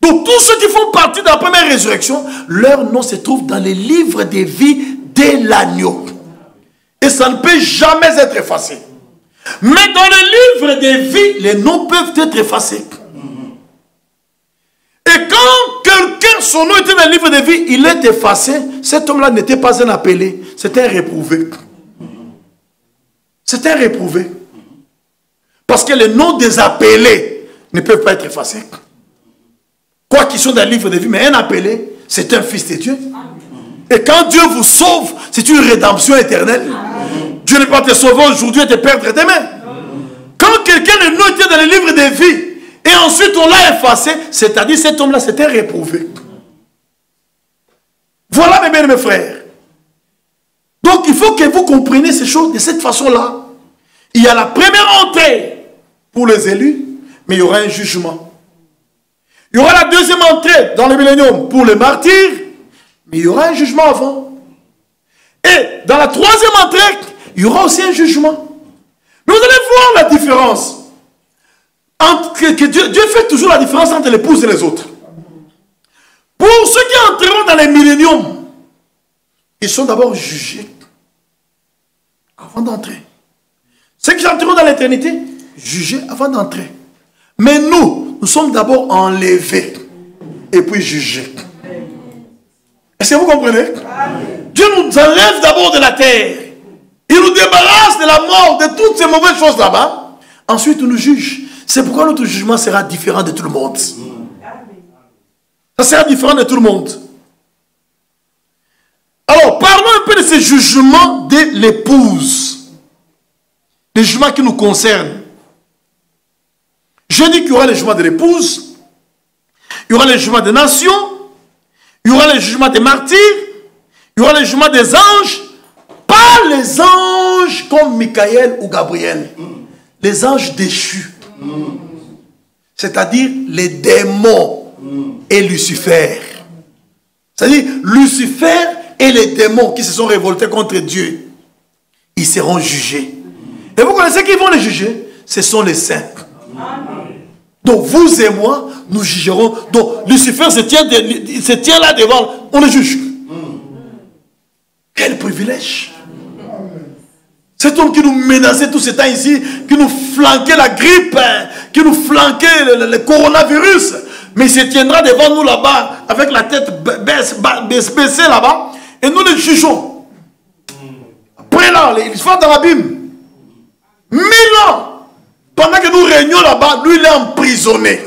Donc tous ceux qui font partie de la première résurrection, leur nom se trouve dans les livres des vies de l'agneau. Et ça ne peut jamais être effacé. Mais dans le livre des vies, les noms peuvent être effacés. Et quand quelqu'un, son nom était dans le livre des vies, il est effacé, cet homme-là n'était pas un appelé, c'était un réprouvé. C'était un réprouvé. Parce que les noms des appelés ne peuvent pas être effacés. Quoi qu'ils soient dans le livre des vies, mais un appelé, c'est un fils de Dieu. Et quand Dieu vous sauve, c'est une rédemption éternelle. Dieu ne peut pas te sauver aujourd'hui et te perdre demain. Quand quelqu'un le nom était dans le livre des vies, et ensuite on l'a effacé, c'est-à-dire cet homme-là s'était réprouvé. Voilà mes bien-aimés frères. Donc il faut que vous compreniez ces choses de cette façon-là. Il y a la première entrée pour les élus, mais il y aura un jugement. Il y aura la deuxième entrée dans le millénium pour les martyrs, mais il y aura un jugement avant. Et dans la troisième entrée, il y aura aussi un jugement. Mais vous allez voir la différence. Dieu fait toujours la différence entre l'épouse et les autres. Pour ceux qui entreront dans les milléniums, ils sont d'abord jugés avant d'entrer. Ceux qui entreront dans l'éternité, jugés avant d'entrer. Mais nous sommes d'abord enlevés et puis jugés. Est-ce que vous comprenez? Dieu nous enlève d'abord de la terre. Il nous débarrasse de la mort, de toutes ces mauvaises choses là-bas. Ensuite, il nous juge. C'est pourquoi notre jugement sera différent de tout le monde. Ça sera différent de tout le monde. Alors, parlons un peu de ces jugements de l'épouse. Les jugements qui nous concernent. Je dis qu'il y aura les jugements de l'épouse, il y aura les jugements des nations, il y aura les jugements des martyrs, il y aura les jugements des anges, pas les anges comme Michael ou Gabriel, les anges déchus, c'est-à-dire les démons et Lucifer. C'est-à-dire Lucifer et les démons qui se sont révoltés contre Dieu, ils seront jugés. Et vous connaissez qui vont les juger? Ce sont les saints. Donc vous et moi, nous jugerons. Donc Lucifer se tient là devant, on le juge. Quel privilège. Cet homme qui nous menaçait tout ce temps ici, qui nous flanquait la grippe, qui nous flanquait le coronavirus, mais il se tiendra devant nous là-bas, avec la tête baissée là-bas, et nous le jugeons. Après là, il va dans l'abîme. 1000 ans. Pendant que nous régnons là-bas, lui il est emprisonné.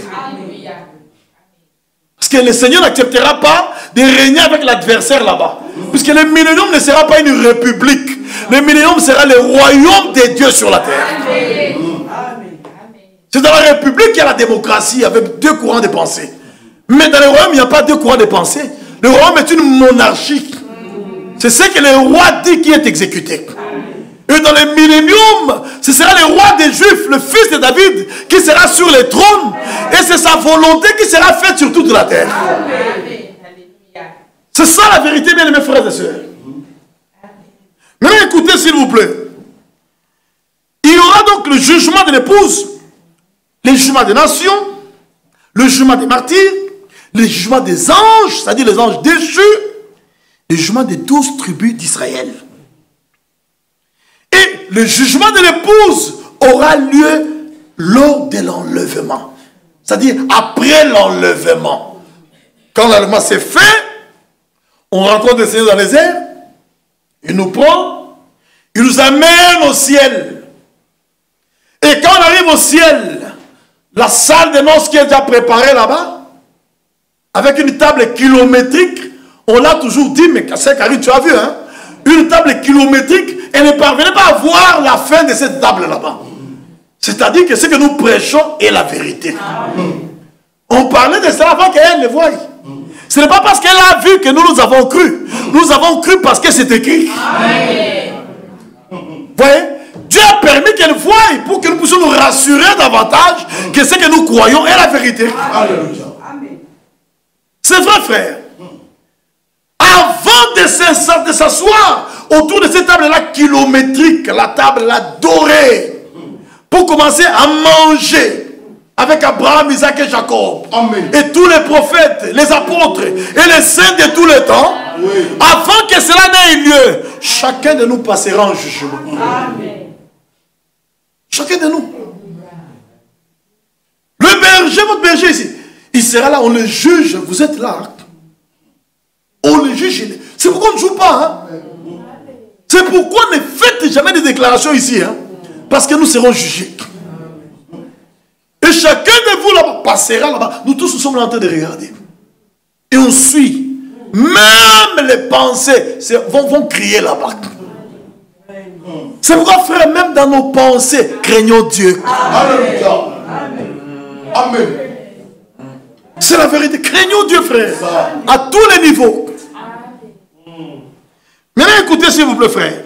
Parce que le Seigneur n'acceptera pas de régner avec l'adversaire là-bas. Puisque le millénium ne sera pas une république. Le millénium sera le royaume de Dieu sur la terre. C'est dans la république qu'il y a la démocratie avec deux courants de pensée. Mais dans le royaume, il n'y a pas deux courants de pensée. Le royaume est une monarchie. C'est ce que le roi dit qui est exécuté. Et dans le millénium, ce sera le roi des Juifs, le fils de David, qui sera sur le trône. Et c'est sa volonté qui sera faite sur toute la terre. C'est ça la vérité, bien aimés frères et sœurs. Maintenant, écoutez s'il vous plaît. Il y aura donc le jugement de l'épouse, le jugement des nations, le jugement des martyrs, le jugement des anges, c'est-à-dire les anges déchus, le jugement des 12 tribus d'Israël. Et le jugement de l'épouse aura lieu lors de l'enlèvement. C'est-à-dire après l'enlèvement. Quand l'enlèvement s'est fait, on rencontre le Seigneur dans les airs, il nous prend, il nous amène au ciel. Et quand on arrive au ciel, la salle de noces qui est déjà préparée là-bas, avec une table kilométrique, on l'a toujours dit, mais c'est Karine, tu as vu, hein? Une table kilométrique, elle ne parvenait pas à voir la fin de cette table là-bas. C'est-à-dire que ce que nous prêchons est la vérité. On parlait de cela avant qu'elle le voie. Ce n'est pas parce qu'elle a vu que nous avons cru. Nous avons cru parce que c'est écrit. Vous voyez? Dieu a permis qu'elle voie pour que nous puissions nous rassurer davantage que ce que nous croyons est la vérité. C'est vrai, frère. Avant de s'asseoir autour de cette table-là kilométrique, la table-là dorée, pour commencer à manger avec Abraham, Isaac et Jacob, amen, et tous les prophètes, les apôtres et les saints de tous les temps, oui, avant que cela n'ait lieu, chacun de nous passera en jugement. Amen. Chacun de nous. Le berger, votre berger ici, il sera là, on le juge, vous êtes là. On le juge. C'est pourquoi on ne joue pas. Hein? C'est pourquoi ne faites jamais des déclarations ici. Hein? Parce que nous serons jugés. Et chacun de vous là-bas passera là-bas. Nous tous nous sommes là en train de regarder. Et on suit. Même les pensées vont crier là-bas. C'est pourquoi, frère, même dans nos pensées, craignons Dieu. Amen. Amen. C'est la vérité. Craignons Dieu, frère. À tous les niveaux. Maintenant, écoutez, s'il vous plaît, frère.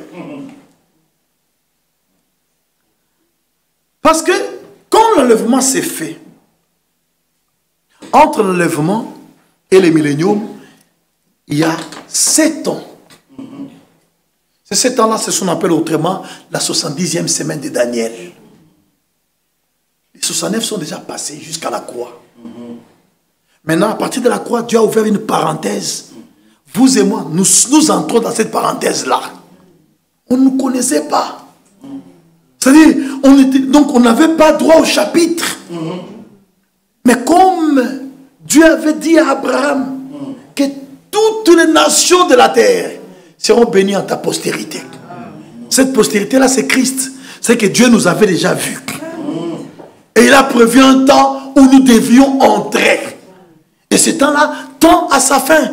Parce que, quand l'enlèvement s'est fait, entre l'enlèvement et le millénium, il y a 7 ans. Ces 7 ans-là, c'est ce qu'on appelle autrement la 70e semaine de Daniel. Les 69 sont déjà passés jusqu'à la croix. Maintenant, à partir de la croix, Dieu a ouvert une parenthèse. Vous et moi, nous entrons dans cette parenthèse-là. On ne nous connaissait pas. C'est-à-dire, donc on n'avait pas droit au chapitre. Mais comme Dieu avait dit à Abraham que toutes les nations de la terre seront bénies en ta postérité. Cette postérité-là, c'est Christ. C'est que Dieu nous avait déjà vus. Et il a prévu un temps où nous devions entrer. Et ce temps-là tend à sa fin.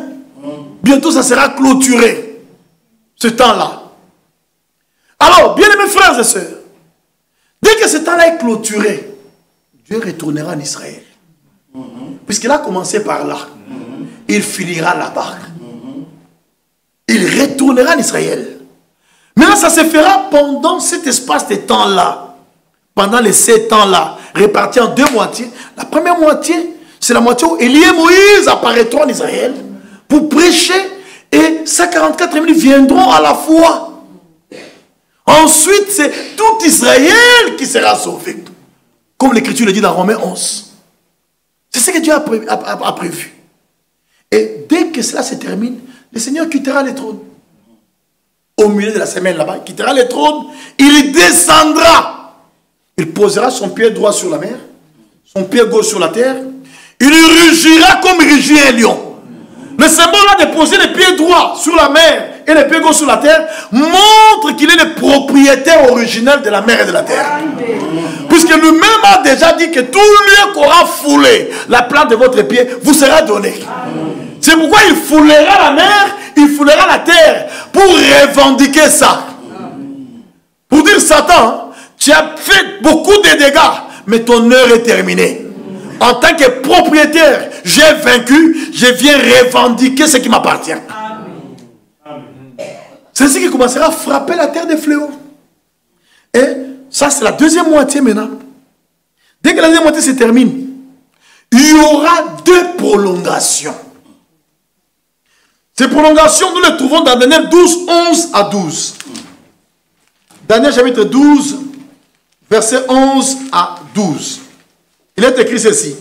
Bientôt, ça sera clôturé. Ce temps-là. Alors, bien-aimés frères et sœurs, dès que ce temps-là est clôturé, Dieu retournera en Israël. Puisqu'il a commencé par là. Il finira là-bas. Il retournera en Israël. Maintenant, ça se fera pendant cet espace de temps-là. Pendant les 7 ans-là, répartis en 2 moitiés. La première moitié, c'est la moitié où Élie et Moïse apparaîtront en Israël pour prêcher et 144 000 viendront à la fois. Ensuite, c'est tout Israël qui sera sauvé. Comme l'Écriture le dit dans Romains 11. C'est ce que Dieu a prévu. Et dès que cela se termine, le Seigneur quittera le trône. Au milieu de la semaine là-bas, il quittera le trône, il descendra. Il posera son pied droit sur la mer, son pied gauche sur la terre. Il rugira comme rugit un lion. Le symbole-là de poser le pied droit sur la mer et le pied gauche sur la terre montre qu'il est le propriétaire originel de la mer et de la terre. Puisque lui-même a déjà dit que tout lieu qu'aura foulé la plante de votre pied vous sera donné. C'est pourquoi il foulera la mer, il foulera la terre pour revendiquer ça. Pour dire Satan, tu as fait beaucoup de dégâts, mais ton heure est terminée. En tant que propriétaire, j'ai vaincu, je viens revendiquer ce qui m'appartient. C'est ce qui commencera à frapper la terre des fléaux. Et ça, c'est la deuxième moitié maintenant. Dès que la deuxième moitié se termine, il y aura 2 prolongations. Ces prolongations, nous les trouvons dans Daniel 12, 11 à 12. Daniel chapitre 12, verset 11 à 12. Il est écrit ceci.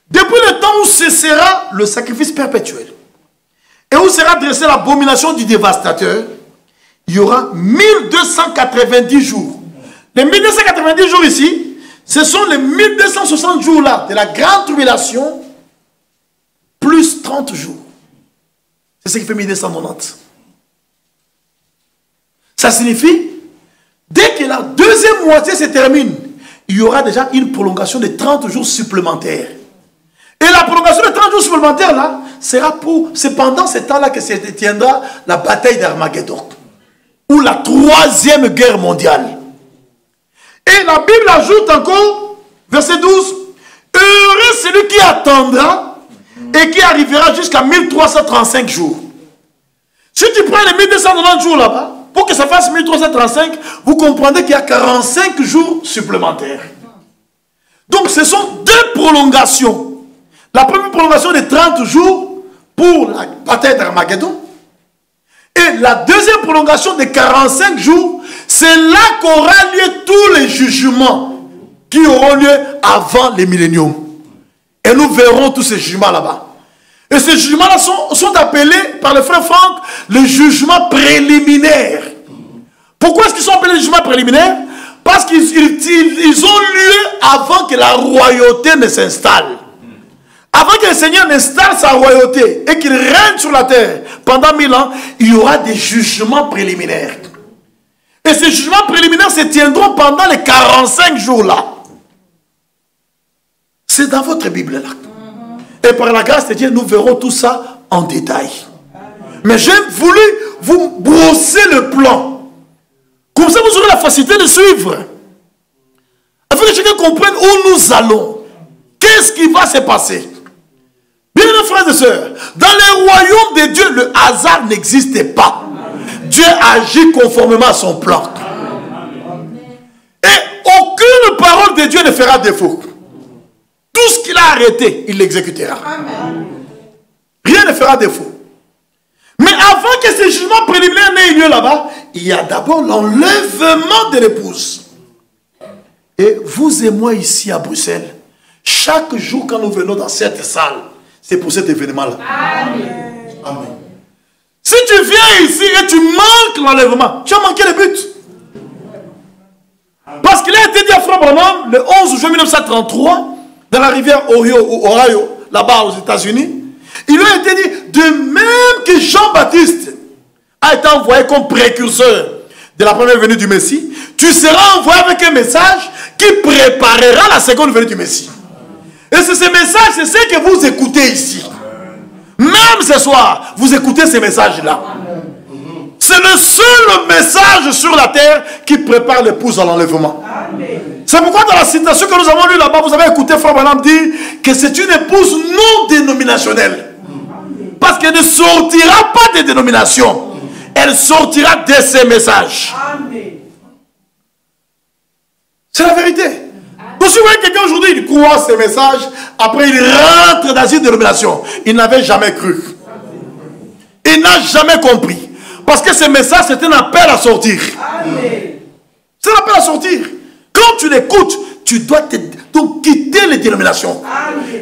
Depuis le temps où cessera le sacrifice perpétuel et où sera dressée l'abomination du dévastateur, il y aura 1290 jours. Les 1290 jours ici, ce sont les 1260 jours là de la grande tribulation plus 30 jours. C'est ce qui fait 1290. Ça signifie, dès que la deuxième moitié se termine, il y aura déjà une prolongation de 30 jours supplémentaires. Et la prolongation de 30 jours supplémentaires là, c'est pendant ce temps-là que se tiendra la bataille d'Armageddon. Ou la 3e guerre mondiale. Et la Bible ajoute encore, verset 12, heureux celui qui attendra et qui arrivera jusqu'à 1335 jours. Si tu prends les 1290 jours là-bas, pour que ça fasse 1335, vous comprenez qu'il y a 45 jours supplémentaires. Donc ce sont 2 prolongations. La première prolongation de 30 jours pour la bataille d'Armageddon. Et la deuxième prolongation de 45 jours, c'est là qu'aura lieu tous les jugements qui auront lieu avant les milléniums. Et nous verrons tous ces jugements là-bas. Et ces jugements-là sont appelés par le frère Franck les jugements préliminaires. Pourquoi est-ce qu'ils sont appelés les jugements préliminaires? Parce qu'ils ont lieu avant que la royauté ne s'installe. Avant que le Seigneur n'installe sa royauté et qu'il règne sur la terre pendant 1000 ans, il y aura des jugements préliminaires. Et ces jugements préliminaires se tiendront pendant les 45 jours-là. C'est dans votre Bible là. Et par la grâce de Dieu, nous verrons tout ça en détail. Mais j'ai voulu vous brosser le plan. Comme ça, vous aurez la facilité de suivre. Afin que chacun comprenne où nous allons. Qu'est-ce qui va se passer? Bien, mes frères et sœurs, dans les royaumes de Dieu, le hasard n'existe pas. Dieu agit conformément à son plan. Et aucune parole de Dieu ne fera défaut. Tout ce qu'il a arrêté, il l'exécutera. Rien ne fera défaut. Mais avant que ce jugement préliminaire n'ait lieu là-bas, il y a d'abord l'enlèvement de l'épouse. Et vous et moi ici à Bruxelles, chaque jour quand nous venons dans cette salle, c'est pour cet événement-là. Amen. Amen. Si tu viens ici et tu manques l'enlèvement, tu as manqué le but. Parce qu'il a été dit à Frère Branham le 11 juin 1933, dans la rivière Ohio, là-bas aux États-Unis, il lui a été dit, de même que Jean-Baptiste a été envoyé comme précurseur de la première venue du Messie, tu seras envoyé avec un message qui préparera la seconde venue du Messie. Et c'est ce message, c'est ce que vous écoutez ici. Même ce soir, vous écoutez ces messages-là. C'est le seul message sur la terre qui prépare l'épouse à l'enlèvement. C'est pourquoi dans la citation que nous avons lue là-bas, vous avez écouté Frère Branham dire que c'est une épouse non dénominationnelle. Parce qu'elle ne sortira pas des dénominations. Elle sortira de ces messages. C'est la vérité. Donc si vous voyez quelqu'un aujourd'hui, il croit ces messages, après il rentre dans une dénomination. Il n'avait jamais cru. Il n'a jamais compris. Parce que ce message, c'est un appel à sortir. C'est un appel à sortir. Quand tu l'écoutes, tu dois donc quitter les dénominations.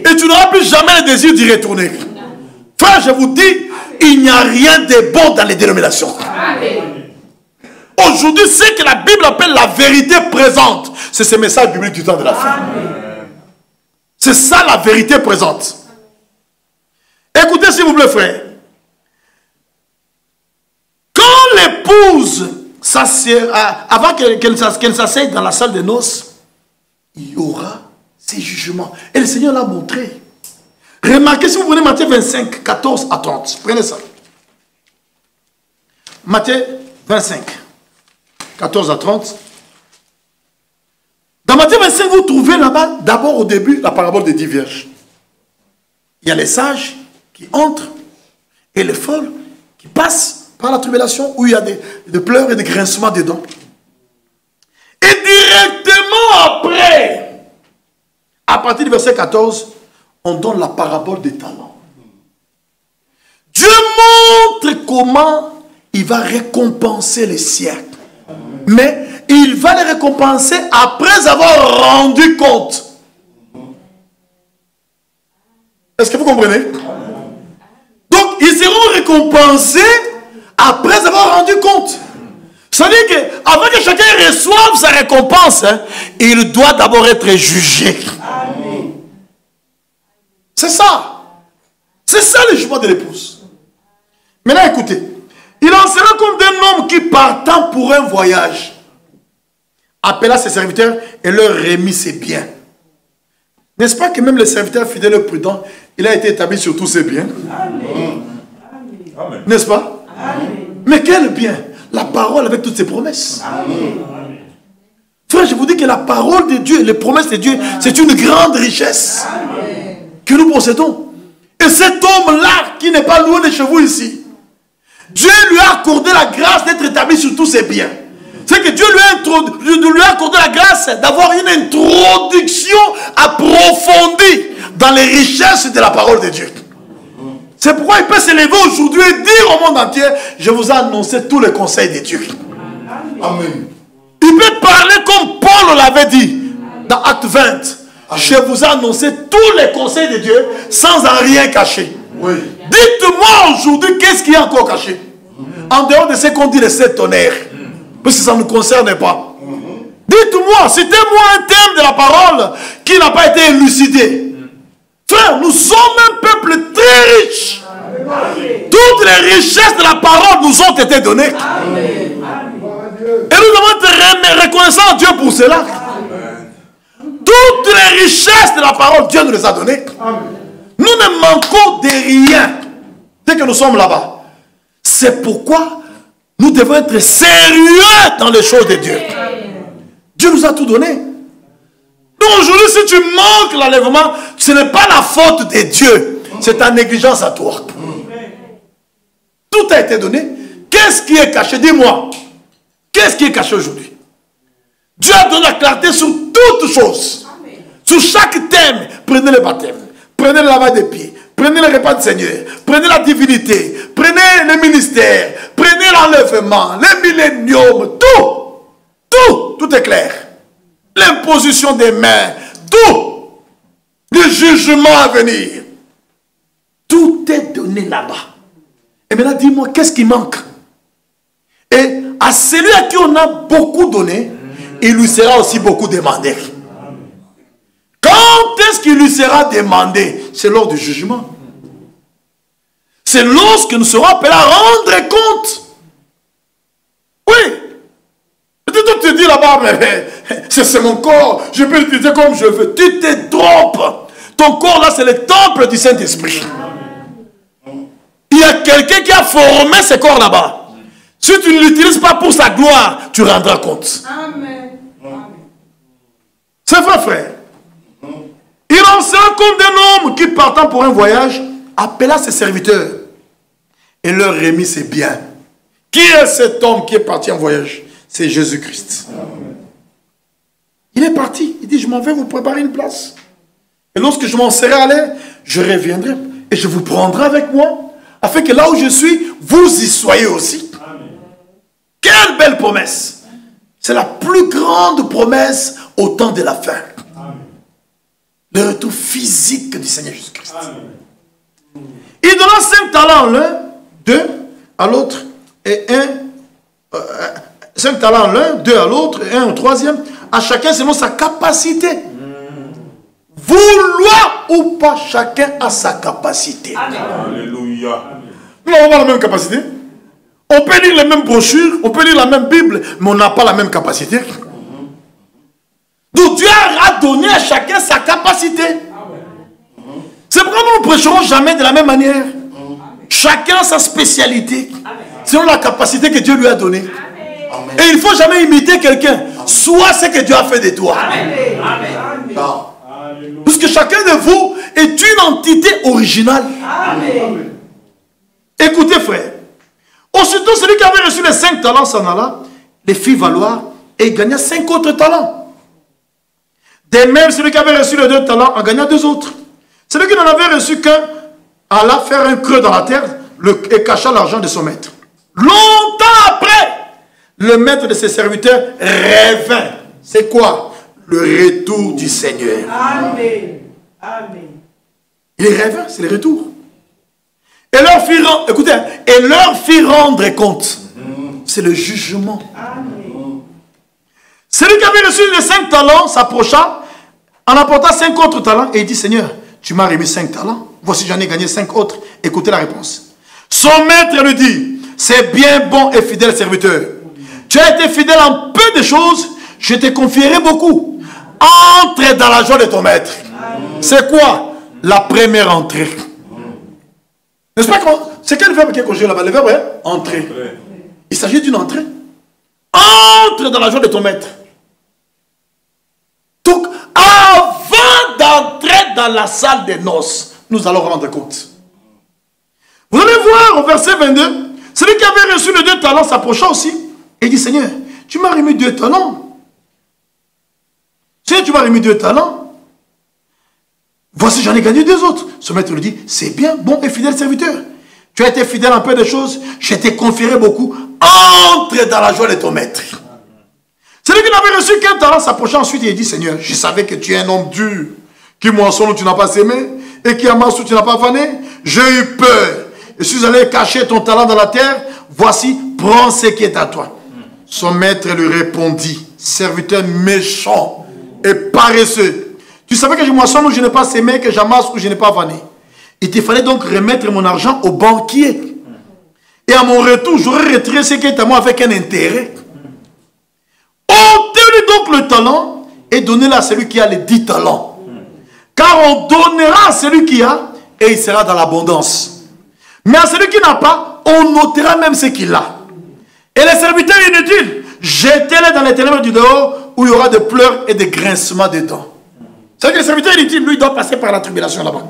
Et tu n'auras plus jamais le désir d'y retourner. Frère, je vous dis, il n'y a rien de bon dans les dénominations. Aujourd'hui, ce que la Bible appelle la vérité présente, c'est ce message biblique du temps de la fin. C'est ça la vérité présente. Écoutez s'il vous plaît, frère. Quand l'épouse s'assiera, avant qu'elle s'asseye dans la salle de noces, il y aura ces jugements. Et le Seigneur l'a montré. Remarquez, si vous prenez Matthieu 25, 14 à 30, prenez ça. Matthieu 25, 14 à 30. Dans Matthieu 25, vous trouvez là-bas, d'abord au début, la parabole des 10 vierges. Il y a les sages qui entrent et les folles qui passent par la tribulation où il y a des pleurs et des grincements des dents. Et directement après, à partir du verset 14, on donne la parabole des talents. Dieu montre comment il va récompenser les siècles. Mais il va les récompenser après avoir rendu compte. Est-ce que vous comprenez? Donc, ils seront récompensés après avoir rendu compte. C'est-à-dire qu'avant que chacun reçoive sa récompense, il doit d'abord être jugé. C'est ça. C'est ça le jugement de l'épouse. Maintenant, écoutez. Il en sera comme d'un homme qui partant pour un voyage appela ses serviteurs et leur remit ses biens. N'est-ce pas que même le serviteur fidèle et prudent, il a été établi sur tous ses biens? N'est-ce pas? Amen. Mais quel bien? La parole avec toutes ses promesses. Amen. Frère, je vous dis que la parole de Dieu, les promesses de Dieu, c'est une grande richesse. Amen. Que nous possédons. Et cet homme-là, qui n'est pas loin de chez vous ici, Dieu lui a accordé la grâce d'être établi sur tous ses biens. C'est que Dieu lui a accordé la grâce d'avoir une introduction approfondie dans les richesses de la parole de Dieu. C'est pourquoi il peut s'élever aujourd'hui et dire au monde entier, je vous ai annoncé tous les conseils de Dieu. Amen. Il peut parler comme Paul l'avait dit dans Acte 20. Amen. Je vous ai annoncé tous les conseils de Dieu sans en rien cacher. Oui. Dites-moi aujourd'hui qu'est-ce qui est encore caché. En dehors de ce qu'on dit les 7 tonnerres. Parce que ça ne nous concerne pas. Dites-moi, citez-moi un thème de la parole qui n'a pas été élucidé. Frère, nous sommes un peuple très riche. Toutes les richesses de la parole nous ont été données. Et nous devons être reconnaissants à Dieu pour cela. Toutes les richesses de la parole, Dieu nous les a données. Nous ne manquons de rien dès que nous sommes là-bas. C'est pourquoi nous devons être sérieux dans les choses de Dieu. Dieu nous a tout donné. Donc aujourd'hui, si tu manques l'enlèvement, ce n'est pas la faute de Dieu. C'est ta négligence à toi. Tout a été donné. Qu'est-ce qui est caché? Dis-moi. Qu'est-ce qui est caché aujourd'hui? Dieu a donné la clarté sur toutes choses. Sur chaque thème, prenez le baptême. Prenez le lavage des pieds. Prenez le repas du Seigneur. Prenez la divinité. Prenez le ministère. Prenez l'enlèvement. Le millénium. Tout est clair. L'imposition des mains. Tout. Le jugement à venir. Tout est donné là-bas. Et maintenant, dis-moi, qu'est-ce qui manque? Et à celui à qui on a beaucoup donné, il lui sera aussi beaucoup demandé. Quand est-ce qu'il lui sera demandé? C'est lors du jugement. C'est lorsque nous serons appelés à rendre compte. Oui. Toi, tu te dis là-bas, mais c'est mon corps, je peux l'utiliser comme je veux. Tu te trompes. Ton corps là, c'est le temple du Saint-Esprit. Il y a quelqu'un qui a formé ce corps là-bas. Si tu ne l'utilises pas pour sa gloire, tu rendras compte. Amen. C'est vrai, frère. Il en sera comme d'un homme qui, partant pour un voyage, appela ses serviteurs et leur remit ses biens. Qui est cet homme qui est parti en voyage? C'est Jésus-Christ. Il est parti. Il dit, je m'en vais vous préparer une place. Et lorsque je m'en serai allé, je reviendrai et je vous prendrai avec moi, afin que là où je suis, vous y soyez aussi. Amen. Quelle belle promesse! C'est la plus grande promesse au temps de la fin. Amen. Le retour physique du Seigneur Jésus-Christ. Il donna 5 talents l'un, 2 à l'autre, et 5 talents l'un, 2 à l'autre, et 1 au troisième, à chacun selon sa capacité. Vouloir ou pas, chacun a sa capacité. Amen. Alléluia. Nous n'avons pas la même capacité. On peut lire les mêmes brochures, on peut lire la même Bible, mais on n'a pas la même capacité. Donc Dieu a donné à chacun sa capacité. C'est pourquoi nous ne prêcherons jamais de la même manière. Chacun a sa spécialité, selon la capacité que Dieu lui a donnée. Et il ne faut jamais imiter quelqu'un. Sois ce que Dieu a fait de toi. Parce que chacun de vous est une entité originale. Amen. Écoutez, frère. Aussitôt, celui qui avait reçu les 5 talents s'en alla, les fit valoir et gagna 5 autres talents. De même, celui qui avait reçu les 2 talents en gagna 2 autres. Celui qui n'en avait reçu qu'un alla faire un creux dans la terre et cacha l'argent de son maître. Longtemps après, le maître de ses serviteurs revint. C'est quoi? Le retour du Seigneur. Amen. Amen. Il revint, c'est le retour. Et leur fit rendre compte. C'est le jugement. Amen. Celui qui avait reçu les 5 talents s'approcha, en apporta 5 autres talents et il dit, Seigneur, tu m'as remis 5 talents. Voici, j'en ai gagné 5 autres. Écoutez la réponse. Son maître lui dit, c'est bien bon et fidèle serviteur. Tu as été fidèle en peu de choses, je te confierai beaucoup. Entre dans la joie de ton maître. C'est quoi? La première entrée. N'est-ce pas? C'est quel verbe qui est conjugué là-bas? Le verbe est entrer. Il s'agit d'une entrée. Entre dans la joie de ton maître. Donc, avant d'entrer dans la salle des noces, nous allons rendre compte. Vous allez voir au verset 22, celui qui avait reçu les 2 talents s'approcha aussi et dit, Seigneur, tu m'as remis 2 talents. Seigneur, tu m'as remis 2 talents. Voici, j'en ai gagné 2 autres. Ce maître lui dit, c'est bien, bon et fidèle serviteur. Tu as été fidèle en peu de choses, je t'ai conféré beaucoup. Entre dans la joie de ton maître. Celui qui n'avait reçu qu'un talent s'approcha ensuite et dit, Seigneur, je savais que tu es un homme dur, qui moissonne où tu n'as pas sémé, et qui amasse où tu n'as pas fané. J'ai eu peur. Je suis allé cacher ton talent dans la terre. Voici, prends ce qui est à toi. Son maître lui répondit, serviteur méchant et paresseux. Tu savais que je moissonne où je n'ai pas sémé, que j'amasse où je n'ai pas fané. Il te fallait donc remettre mon argent au banquier. Et à mon retour, j'aurais retiré ce qui est à moi avec un intérêt. Ôtez-lui donc le talent et donnez-le à celui qui a les 10 talents. Car on donnera à celui qui a et il sera dans l'abondance. Mais à celui qui n'a pas, on ôtera même ce qu'il a. Et les serviteurs inutiles, jetez-les dans les ténèbres du dehors où il y aura des pleurs et des grincements de dents. C'est-à-dire que les serviteurs inutiles, lui, doivent passer par la tribulation là-bas.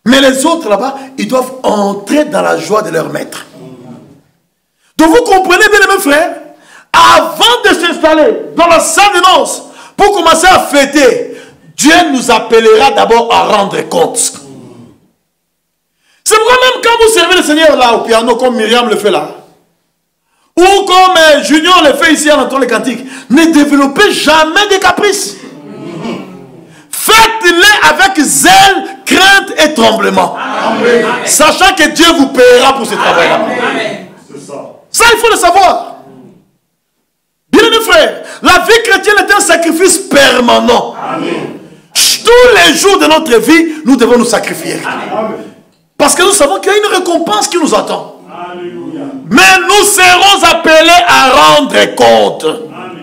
Mais les autres là-bas, ils doivent entrer dans la joie de leur maître. Donc vous comprenez bien, mes frères, avant de s'installer dans la salle de noces, pour commencer à fêter, Dieu nous appellera d'abord à rendre compte. C'est pourquoi même quand vous servez le Seigneur là au piano, comme Myriam le fait là, ou comme Junior le fait ici en entendant les cantiques, ne développez jamais de caprices. Faites-les avec zèle, crainte et tremblement. Amen. Sachant que Dieu vous paiera pour ce travail-là. Ça, il faut le savoir. Bien aimés frères, la vie chrétienne est un sacrifice permanent. Amen. Tous les jours de notre vie, nous devons nous sacrifier. Amen. Parce que nous savons qu'il y a une récompense qui nous attend. Alléluia. Mais nous serons appelés à rendre compte. Amen.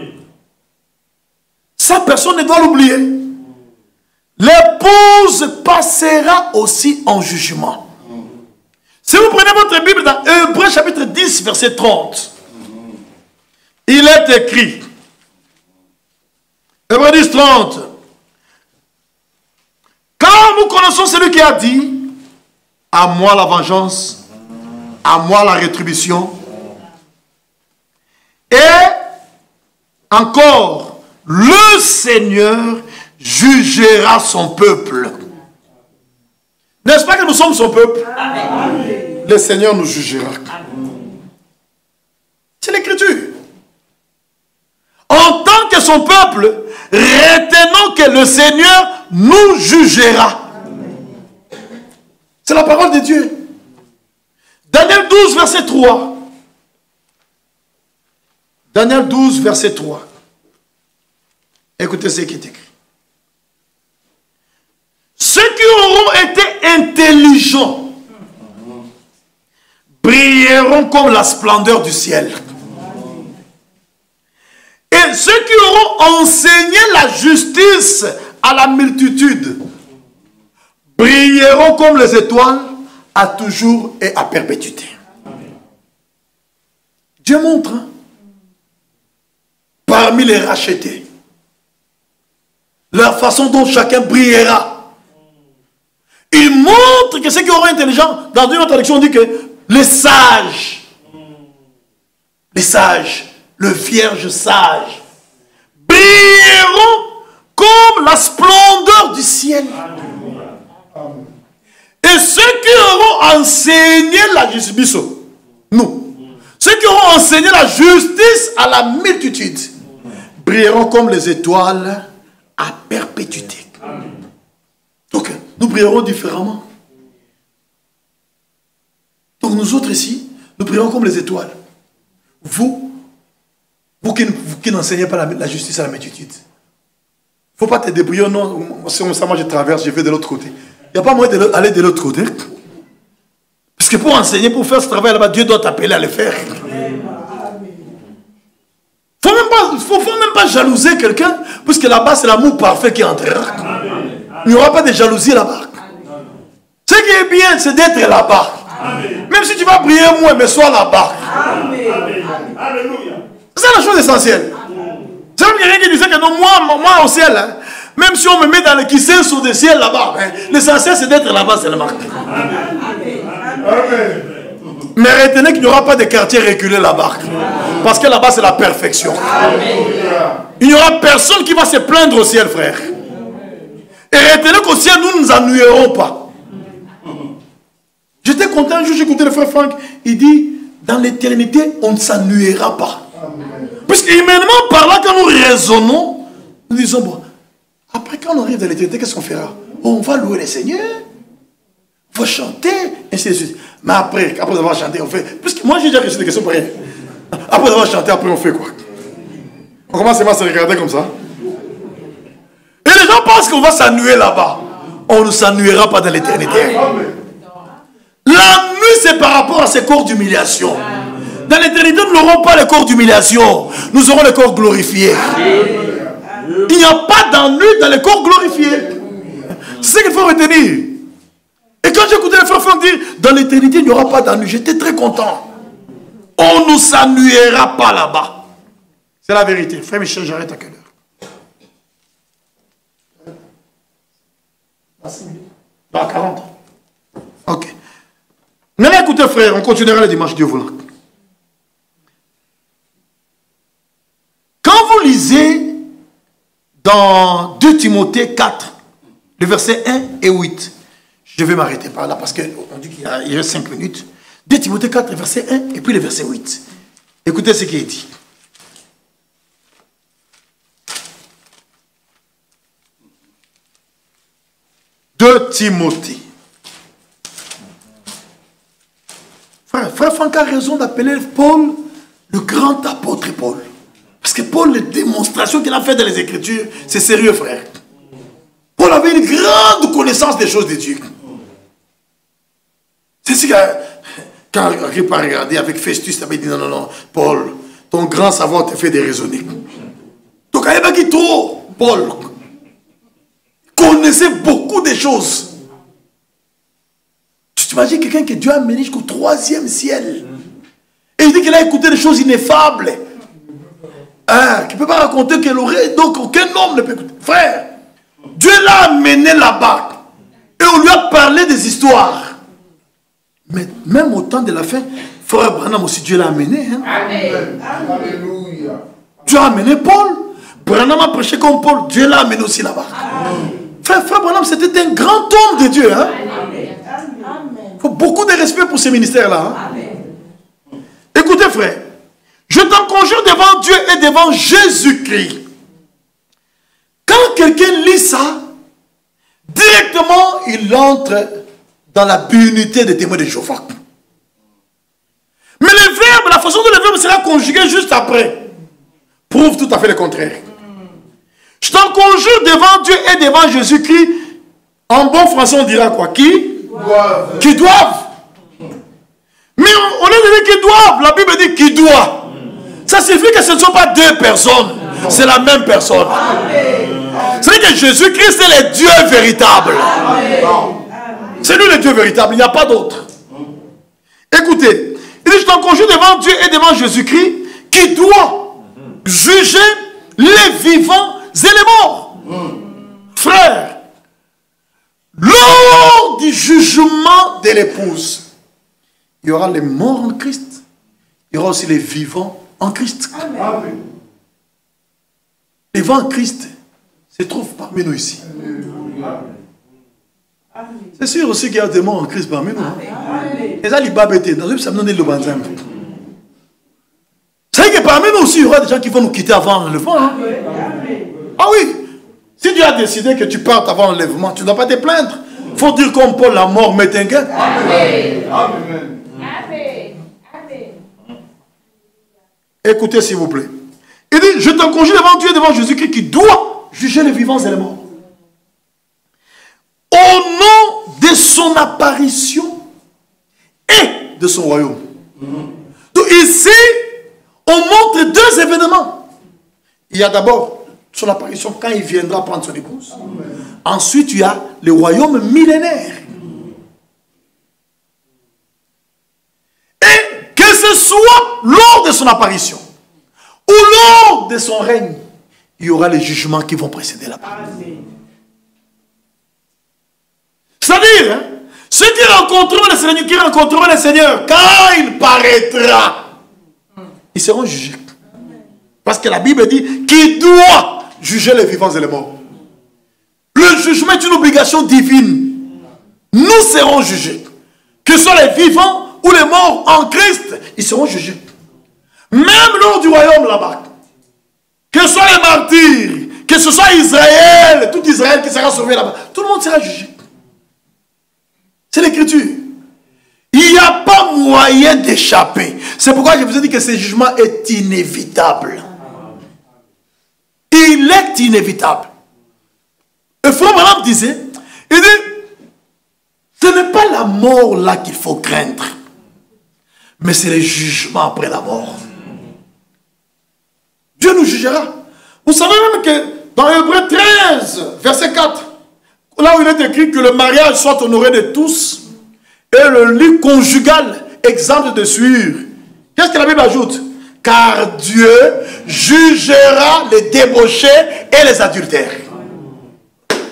Ça, personne ne doit l'oublier. L'épouse passera aussi en jugement. Si vous prenez votre Bible dans Hébreux chapitre 10, verset 30, il est écrit, Hébreux 10, 30, quand nous connaissons celui qui a dit, à moi la vengeance, à moi la rétribution, et encore, le Seigneur jugera son peuple. N'est-ce pas que nous sommes son peuple? Amen. Le Seigneur nous jugera. C'est l'écriture. En tant que son peuple, retenons que le Seigneur nous jugera. C'est la parole de Dieu. Daniel 12, verset 3. Daniel 12, verset 3. Écoutez ce qui est écrit. Ceux qui auront été intelligents brilleront comme la splendeur du ciel. Et ceux qui auront enseigné la justice à la multitude brilleront comme les étoiles à toujours et à perpétuité. Dieu montre, hein, parmi les rachetés, la façon dont chacun brillera. Il montre que ceux qui auront intelligent, dans une autre traduction, on dit que les sages, le vierge sage, brilleront comme la splendeur du ciel. Et ceux qui auront enseigné la justice, nous, ceux qui auront enseigné la justice à la multitude, brilleront comme les étoiles à perpétuité. Donc, nous brillerons différemment. Donc, nous autres ici, nous brillerons comme les étoiles. Vous qui n'enseignez pas la justice à la multitude, il ne faut pas te débrouiller. Non, ça, moi je traverse, je vais de l'autre côté. Il n'y a pas moyen d'aller de l'autre côté. Parce que pour enseigner, pour faire ce travail là-bas, Dieu doit t'appeler à le faire. Il ne faut même pas jalouser quelqu'un, puisque là-bas, c'est l'amour parfait qui entrera. Il n'y aura pas de jalousie là-bas. Ce qui est bien, c'est d'être là-bas. Même si tu vas prier moins, mais sois là-bas. C'est la chose essentielle. C'est comme quelqu'un qui disait que non, moi au ciel, hein, même si on me met dans le kissin sur le ciel là-bas, hein, l'essentiel c'est d'être là-bas seulement. Mais retenez qu'il n'y aura pas de quartier reculé là-bas. Parce que là-bas c'est la perfection. Il n'y aura personne qui va se plaindre au ciel, frère. Et retenez qu'au ciel, nous ne nous ennuierons pas. J'étais content, un jour j'écoutais le frère Franck, il dit, dans l'éternité, on ne s'ennuiera pas. Puisque humainement parlant, quand nous raisonnons, nous disons, bon, après quand on arrive dans l'éternité, qu'est-ce qu'on fera? On va louer le Seigneur, on va chanter, ainsi de suite. Mais après avoir chanté, on fait, puisque moi j'ai déjà reçu des questions pour rien. Après avoir chanté, après on fait quoi? On commence à se regarder comme ça. Et les gens pensent qu'on va s'ennuyer là-bas. On ne s'ennuiera pas dans l'éternité. La nuit, c'est par rapport à ces corps d'humiliation. Dans l'éternité, nous n'aurons pas le corps d'humiliation. Nous aurons le corps glorifié. Il n'y a pas d'ennui dans le corps glorifié. C'est ce qu'il faut retenir. Et quand j'écoutais le frère Franck dire, dans l'éternité, il n'y aura pas d'ennui, j'étais très content. On ne s'ennuiera pas là-bas. C'est la vérité. Frère Michel, j'arrête à quelle heure? Dans 40 ans. Ok. Maintenant, écoutez, frère, on continuera le dimanche, Dieu voulant. Quand vous lisez dans 2 Timothée 4, le verset 1 et 8, je vais m'arrêter par là parce qu'on dit qu'il reste 5 minutes. 2 Timothée 4, verset 1 et puis le verset 8. Écoutez ce qui est dit. De Timothée. Frère Franck a raison d'appeler Paul le grand apôtre Paul. Parce que Paul, les démonstrations qu'il a faites dans les Écritures, c'est sérieux, frère. Paul avait une grande connaissance des choses de Dieu. C'est ce quand Agrippa a regardé avec Festus, il avait dit non, Paul, ton grand savoir te fait déraisonner. Donc, il y a qui trop. Paul connaissait beaucoup de choses. Tu t'imagines quelqu'un que Dieu a amené jusqu'au 3e ciel. Et il dit qu'il a écouté des choses ineffables. Qui ne peut pas raconter qu'elle aurait. Donc aucun homme ne peut écouter. Frère, Dieu l'a amené là-bas. Et on lui a parlé des histoires. Mais même au temps de la fin, frère Branham aussi, Dieu l'a amené. Hein? Amen. Alléluia. Dieu a amené Paul. Branham a prêché comme Paul. Dieu l'a amené aussi là-bas. Frère Branham, c'était un grand homme de Dieu. Hein? Il faut beaucoup de respect pour ces ministères-là. Hein? Écoutez, frère, je t'en conjure devant Dieu et devant Jésus-Christ. Quand quelqu'un lit ça, directement, il entre dans la punité des témoins de Jéhovah. Mais le verbe, la façon dont le verbe sera conjugué juste après, prouve tout à fait le contraire. Je t'en conjure devant Dieu et devant Jésus-Christ. En bon français, on dira quoi? Qui doivent. Mais on a dit qu'ils doivent. La Bible dit qu'ils doivent. Ça signifie que ce ne sont pas deux personnes. C'est la même personne. C'est que Jésus-Christ est le Dieu véritable. C'est lui le Dieu véritable. Il n'y a pas d'autre. Écoutez. Il dit, je t'en conjure devant Dieu et devant Jésus-Christ qui doit juger les vivants et les morts. Frère, lors du jugement de l'épouse, il y aura les morts en Christ. Il y aura aussi les vivants en Christ. Amen. Les vivants en Christ se trouvent parmi nous ici. C'est sûr aussi qu'il y a des morts en Christ parmi nous. Et ça, c'est que parmi nous aussi, il y aura des gens qui vont nous quitter avant l'enlèvement. Hein? Ah oui. Si Dieu a décidé que tu partes avant l'enlèvement, tu ne dois pas te plaindre. Il faut dire comme Paul, la mort m'est un gain. Amen. Amen. Écoutez s'il vous plaît. Il dit, je t'en conjure devant Dieu, devant Jésus-Christ qui doit juger les vivants et les morts. Au nom de son apparition et de son royaume. Donc ici, on montre deux événements. Il y a d'abord son apparition quand il viendra prendre son épouse. Ensuite, il y a le royaume millénaire. Et que ce soit lors de son apparition ou lors de son règne, il y aura les jugements qui vont précéder la part. C'est-à-dire, hein, ceux qui rencontreront le Seigneur, quand il paraîtra, ils seront jugés. Parce que la Bible dit qu'il doit juger les vivants et les morts. Le jugement est une obligation divine. Nous serons jugés. Que ce soit les vivants ou les morts en Christ, ils seront jugés. Même lors du royaume là-bas. Que ce soit les martyrs, que ce soit Israël, tout Israël qui sera sauvé là-bas, tout le monde sera jugé. C'est l'écriture. Il n'y a pas moyen d'échapper. C'est pourquoi je vous ai dit que ce jugement est inévitable. Il est inévitable. Et Frère Branham disait, il dit, ce n'est pas la mort là qu'il faut craindre, mais c'est le jugement après la mort. Dieu nous jugera. Vous savez même que dans Hébreux 13, verset 4, là où il est écrit que le mariage soit honoré de tous et le lit conjugal exempt de souillure. Qu'est-ce que la Bible ajoute? Car Dieu jugera les débauchés et les adultères.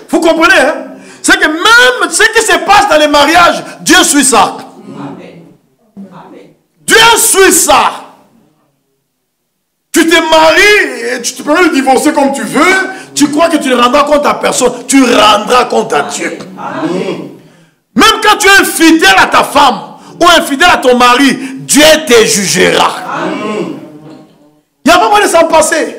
Vous comprenez, hein? C'est que même ce qui se passe dans les mariages, Dieu suit ça. Dieu suit ça. Tu te maries et tu peux le divorcer comme tu veux. Tu crois que tu ne rendras compte à personne. Tu rendras compte à Dieu. Même quand tu es fidèle à ta femme ou infidèle à ton mari, Dieu te jugera. Il n'y a pas moyen de s'en passer.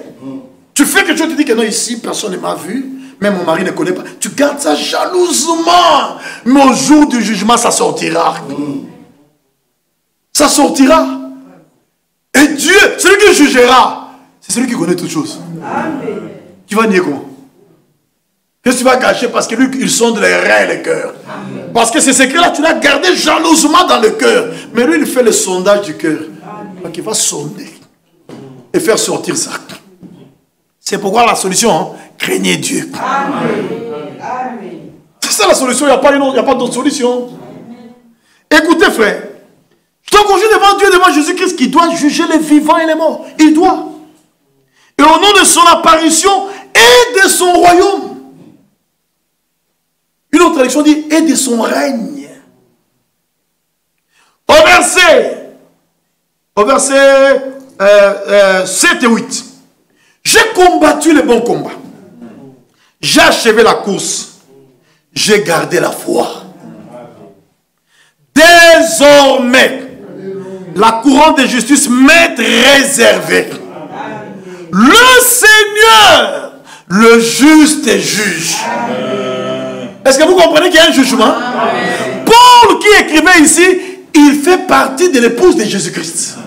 Tu fais quelque chose, tu dis que non, ici, personne ne m'a vu. Même mon mari ne connaît pas. Tu gardes ça jalousement. Mais au jour du jugement, ça sortira. Ça sortira. Et Dieu, celui qui jugera, c'est celui qui connaît toutes choses. Amen. Tu vas nier comment? Qu'est-ce que tu vas cacher? Parce que lui, il sonde les reins et les cœurs. Amen. Parce que ces secrets-là, tu l'as gardé jalousement dans le cœur. Mais lui, il fait le sondage du cœur. Donc il va sonder et faire sortir ça. C'est pourquoi la solution, hein, craignez Dieu. Amen. C'est ça la solution, il n'y a pas d'autre solution. Écoutez frère, je t'engage devant Dieu, devant Jésus-Christ qui doit juger les vivants et les morts. Il doit. Et au nom de son apparition et de son royaume. Une autre traduction dit et de son règne. Au verset 7 et 8. J'ai combattu le bon combat. J'ai achevé la course. J'ai gardé la foi. Désormais, la couronne de justice m'est réservée. Le Seigneur, le juste juge. Est-ce que vous comprenez qu'il y a un jugement? Paul qui écrivait ici, il fait partie de l'épouse de Jésus-Christ.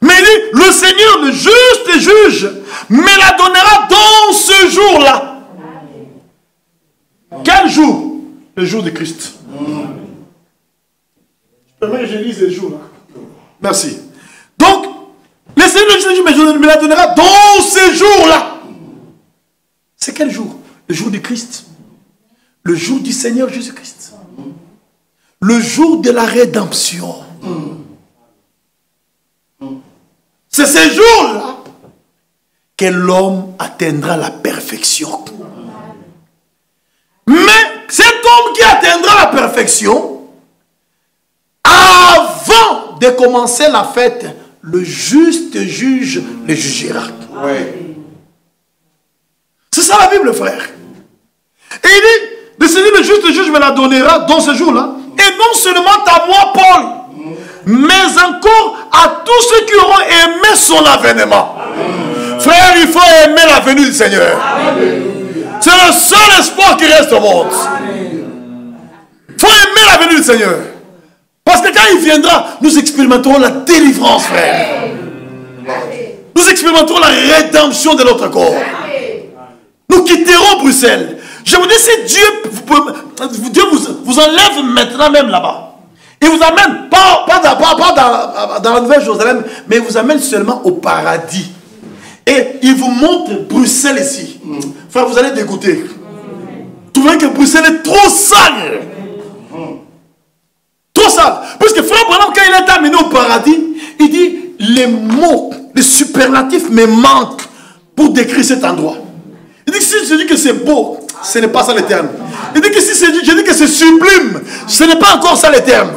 Mais il dit, le Seigneur, le juste juge, me la donnera dans ce jour-là. Quel jour? Le jour de Christ. J'aimerais que je lise les jours là. Merci. Donc, le Seigneur, le juste juge, me la donnera dans ce jour-là. C'est quel jour? Le jour du Christ. Le jour du Seigneur Jésus-Christ. Le jour de la rédemption. C'est ce jour-là que l'homme atteindra la perfection. Mais cet homme qui atteindra la perfection, avant de commencer la fête, le juste juge le jugera. C'est ça la Bible, frère. Et il dit, le Seigneur, le juste juge me la donnera dans ce jour-là. Et non seulement à moi, Paul, mais encore à tous ceux qui auront aimé son avènement. Frère, il faut aimer la venue du Seigneur. C'est le seul espoir qui reste au monde. Il faut aimer la venue du Seigneur. Parce que quand il viendra, nous expérimenterons la délivrance, frère. Nous expérimenterons la rédemption de notre corps. Nous quitterons Bruxelles. Je vous dis, si Dieu vous enlève maintenant même là-bas, il vous amène, pas dans la Nouvelle Jérusalem, mais il vous amène seulement au paradis. Et il vous montre Bruxelles ici. Frère, vous allez dégoûter. Vous trouvez que Bruxelles est trop sale. Trop sale. Parce que frère Branham, quand il est amené au paradis, il dit, les mots, les superlatifs me manquent pour décrire cet endroit. Il dit que si je dis que c'est beau, ce n'est pas ça le terme. Il dit que si je dis que c'est sublime, ce n'est pas encore ça le terme.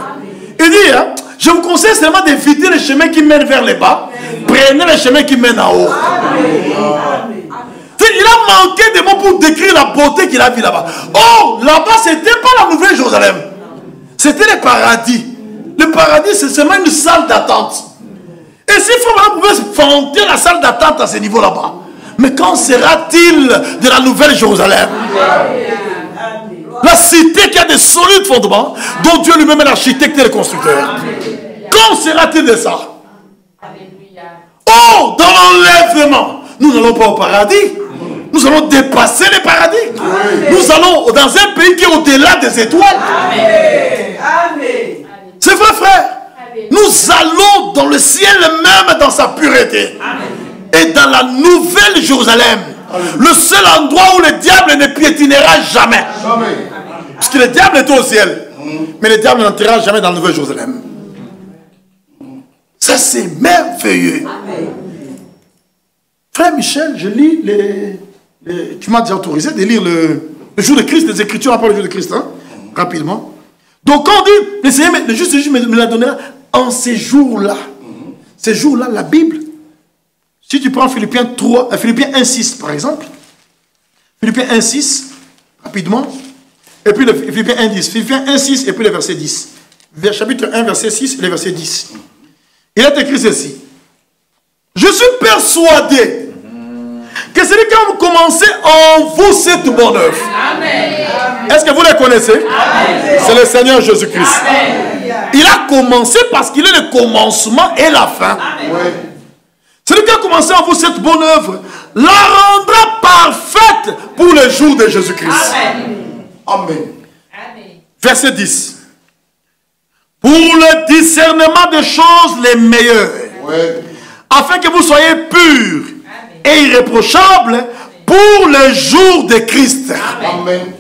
Il dit, hein, je vous conseille seulement d'éviter les chemins qui mènent vers le bas. Prenez les chemins qui mènent en haut. Il a manqué de mots pour décrire la beauté qu'il a vue là-bas. Oh, là-bas, ce n'était pas la Nouvelle Jérusalem. C'était le paradis. Le paradis, c'est seulement une salle d'attente. Et si Frère pouvait fonder la salle d'attente à ce niveau là-bas, mais quand sera-t-il de la Nouvelle Jérusalem? La cité qui a des solides fondements, dont Dieu lui-même est l'architecte et le constructeur. Quand sera-t-il de ça? Oh, dans l'enlèvement, nous n'allons pas au paradis. Nous allons dépasser les paradis. Nous allons dans un pays qui est au-delà des étoiles. C'est vrai, frère. Nous allons dans le ciel même dans sa pureté. Et dans la Nouvelle Jérusalem, le seul endroit où le diable ne piétinera jamais. Parce que le diable est au ciel. Mais le diable n'entrera jamais dans la Nouvelle Jérusalem. Ça, c'est merveilleux. Frère Michel, je lis tu m'as déjà autorisé de lire le jour de Christ, les Écritures après le jour de Christ, hein, rapidement. Donc, quand on dit, le Seigneur, le juste juge me l'a donné en ces jours-là. Ces jours-là, la Bible, si tu prends Philippiens 1,6 par exemple, Philippiens 1,6, rapidement, et puis Philippiens 1,10, Philippiens 1,6 et puis le verset 10. Chapitre 1, verset 6 et le verset 10. Il est écrit ceci. Je suis persuadé que celui qui a commencé en vous cette bonne œuvre. Est-ce que vous les connaissez? C'est le Seigneur Jésus-Christ. Il a commencé parce qu'il est le commencement et la fin. Celui qui a commencé en vous cette bonne œuvre la rendra parfaite pour le jour de Jésus-Christ. Amen. Verset 10. Pour le discernement des choses les meilleures, afin que vous soyez purs et irréprochables pour le jour de Christ. Amen.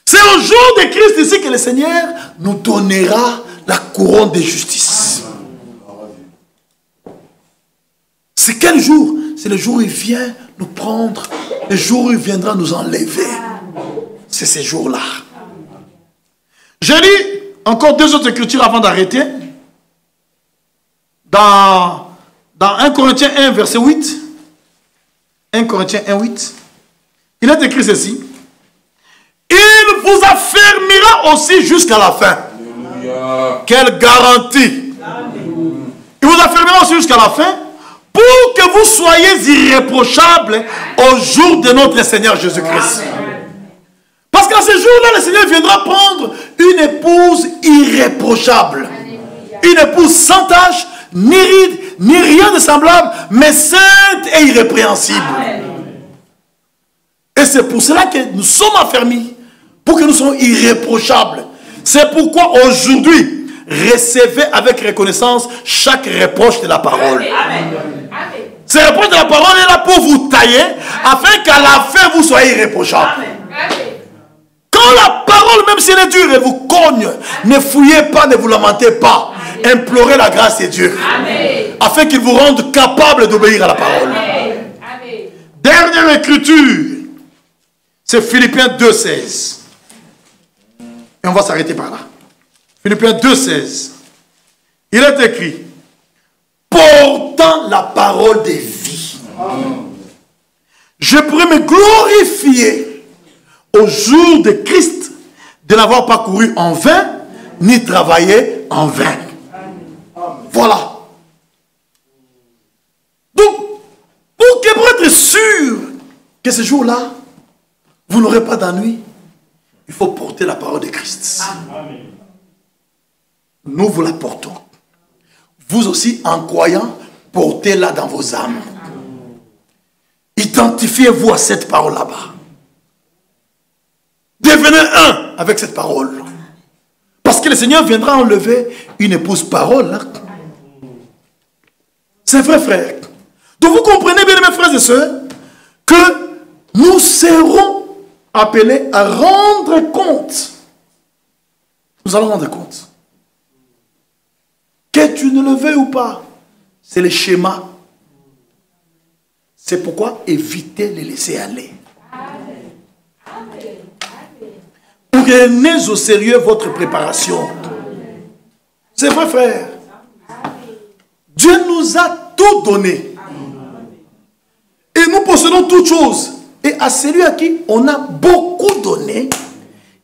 C'est au jour de Christ ici que le Seigneur nous donnera la couronne de justice. C'est quel jour? C'est le jour où il vient nous prendre, le jour où il viendra nous enlever. C'est ces jours-là. Je lis encore 2 autres écritures avant d'arrêter. Dans 1 Corinthiens 1, verset 8. 1 Corinthiens 1, 8. Il est écrit ceci. Il vous affermira aussi jusqu'à la fin. Alléluia. Quelle garantie. Amen. Il vous affermira aussi jusqu'à la fin pour que vous soyez irréprochables au jour de notre Seigneur Jésus-Christ. Parce qu'à ce jour-là, le Seigneur viendra prendre une épouse irréprochable. Une épouse sans tache, ni ride, ni rien de semblable, mais sainte et irrépréhensible. Et c'est pour cela que nous sommes affermis, pour que nous soyons irréprochables. C'est pourquoi aujourd'hui, recevez avec reconnaissance chaque reproche de la parole. Ce reproche de la parole est là pour vous tailler, afin qu'à la fin vous soyez irréprochables. Quand la parole, même si elle est dure, elle vous cogne, ne fouillez pas, ne vous lamentez pas. Implorez la grâce de Dieu. Amen. Afin qu'il vous rende capable d'obéir à la parole. Amen. Amen. Dernière écriture, c'est Philippiens 2,16. Et on va s'arrêter par là. Philippiens 2,16. Il est écrit, portant la parole de vie. Amen. Je pourrais me glorifier au jour de Christ de n'avoir pas couru en vain, ni travaillé en vain. Voilà. Donc, pour être sûr que ce jour-là, vous n'aurez pas d'ennui, il faut porter la parole de Christ. Amen. Nous vous la portons. Vous aussi, en croyant, portez-la dans vos âmes. Identifiez-vous à cette parole là-bas. Devenez un avec cette parole. Parce que le Seigneur viendra enlever une épouse parole. C'est vrai, frère. Donc vous comprenez bien, mes frères et sœurs, que nous serons appelés à rendre compte. Nous allons rendre compte. Que tu ne le veuilles ou pas, c'est le schéma. C'est pourquoi évitez de les laisser aller. Prenez au sérieux votre préparation. C'est vrai, frère. Dieu nous a tout donné. Et nous possédons toutes choses. Et à celui à qui on a beaucoup donné,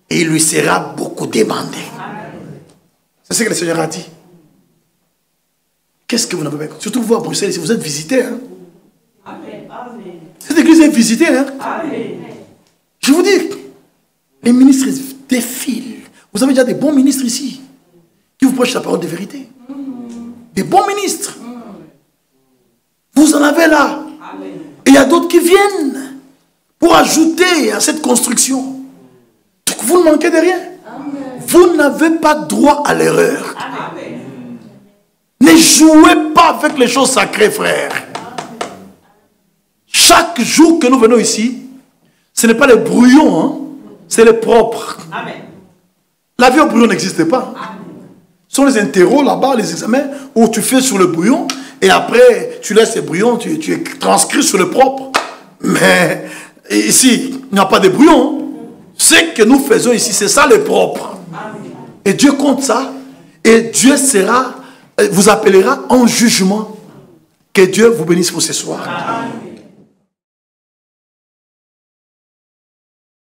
il lui sera beaucoup demandé. C'est ce que le Seigneur a dit. Qu'est-ce que vous n'avez pas? Surtout vous à Bruxelles, si vous êtes visité. Hein? Cette église est visitée. Hein? Je vous dis, les ministres défilent. Vous avez déjà des bons ministres ici qui vous prêchent la parole de vérité. Des bons ministres. Vous en avez là. Et il y a d'autres qui viennent pour ajouter à cette construction. Donc vous ne manquez de rien. Vous n'avez pas droit à l'erreur. Ne jouez pas avec les choses sacrées, frère. Chaque jour que nous venons ici, ce n'est pas le brouillon, hein? C'est le propre. Amen. La vie au brouillon n'existe pas. Amen. Ce sont les interros là-bas, les examens, où tu fais sur le brouillon, et après, tu laisses le brouillon, tu es transcrit sur le propre. Mais ici, il n'y a pas de brouillon. Ce que nous faisons ici, c'est ça le propre. Amen. Et Dieu compte ça, et Dieu vous appellera en jugement. Que Dieu vous bénisse pour ce soir. Amen.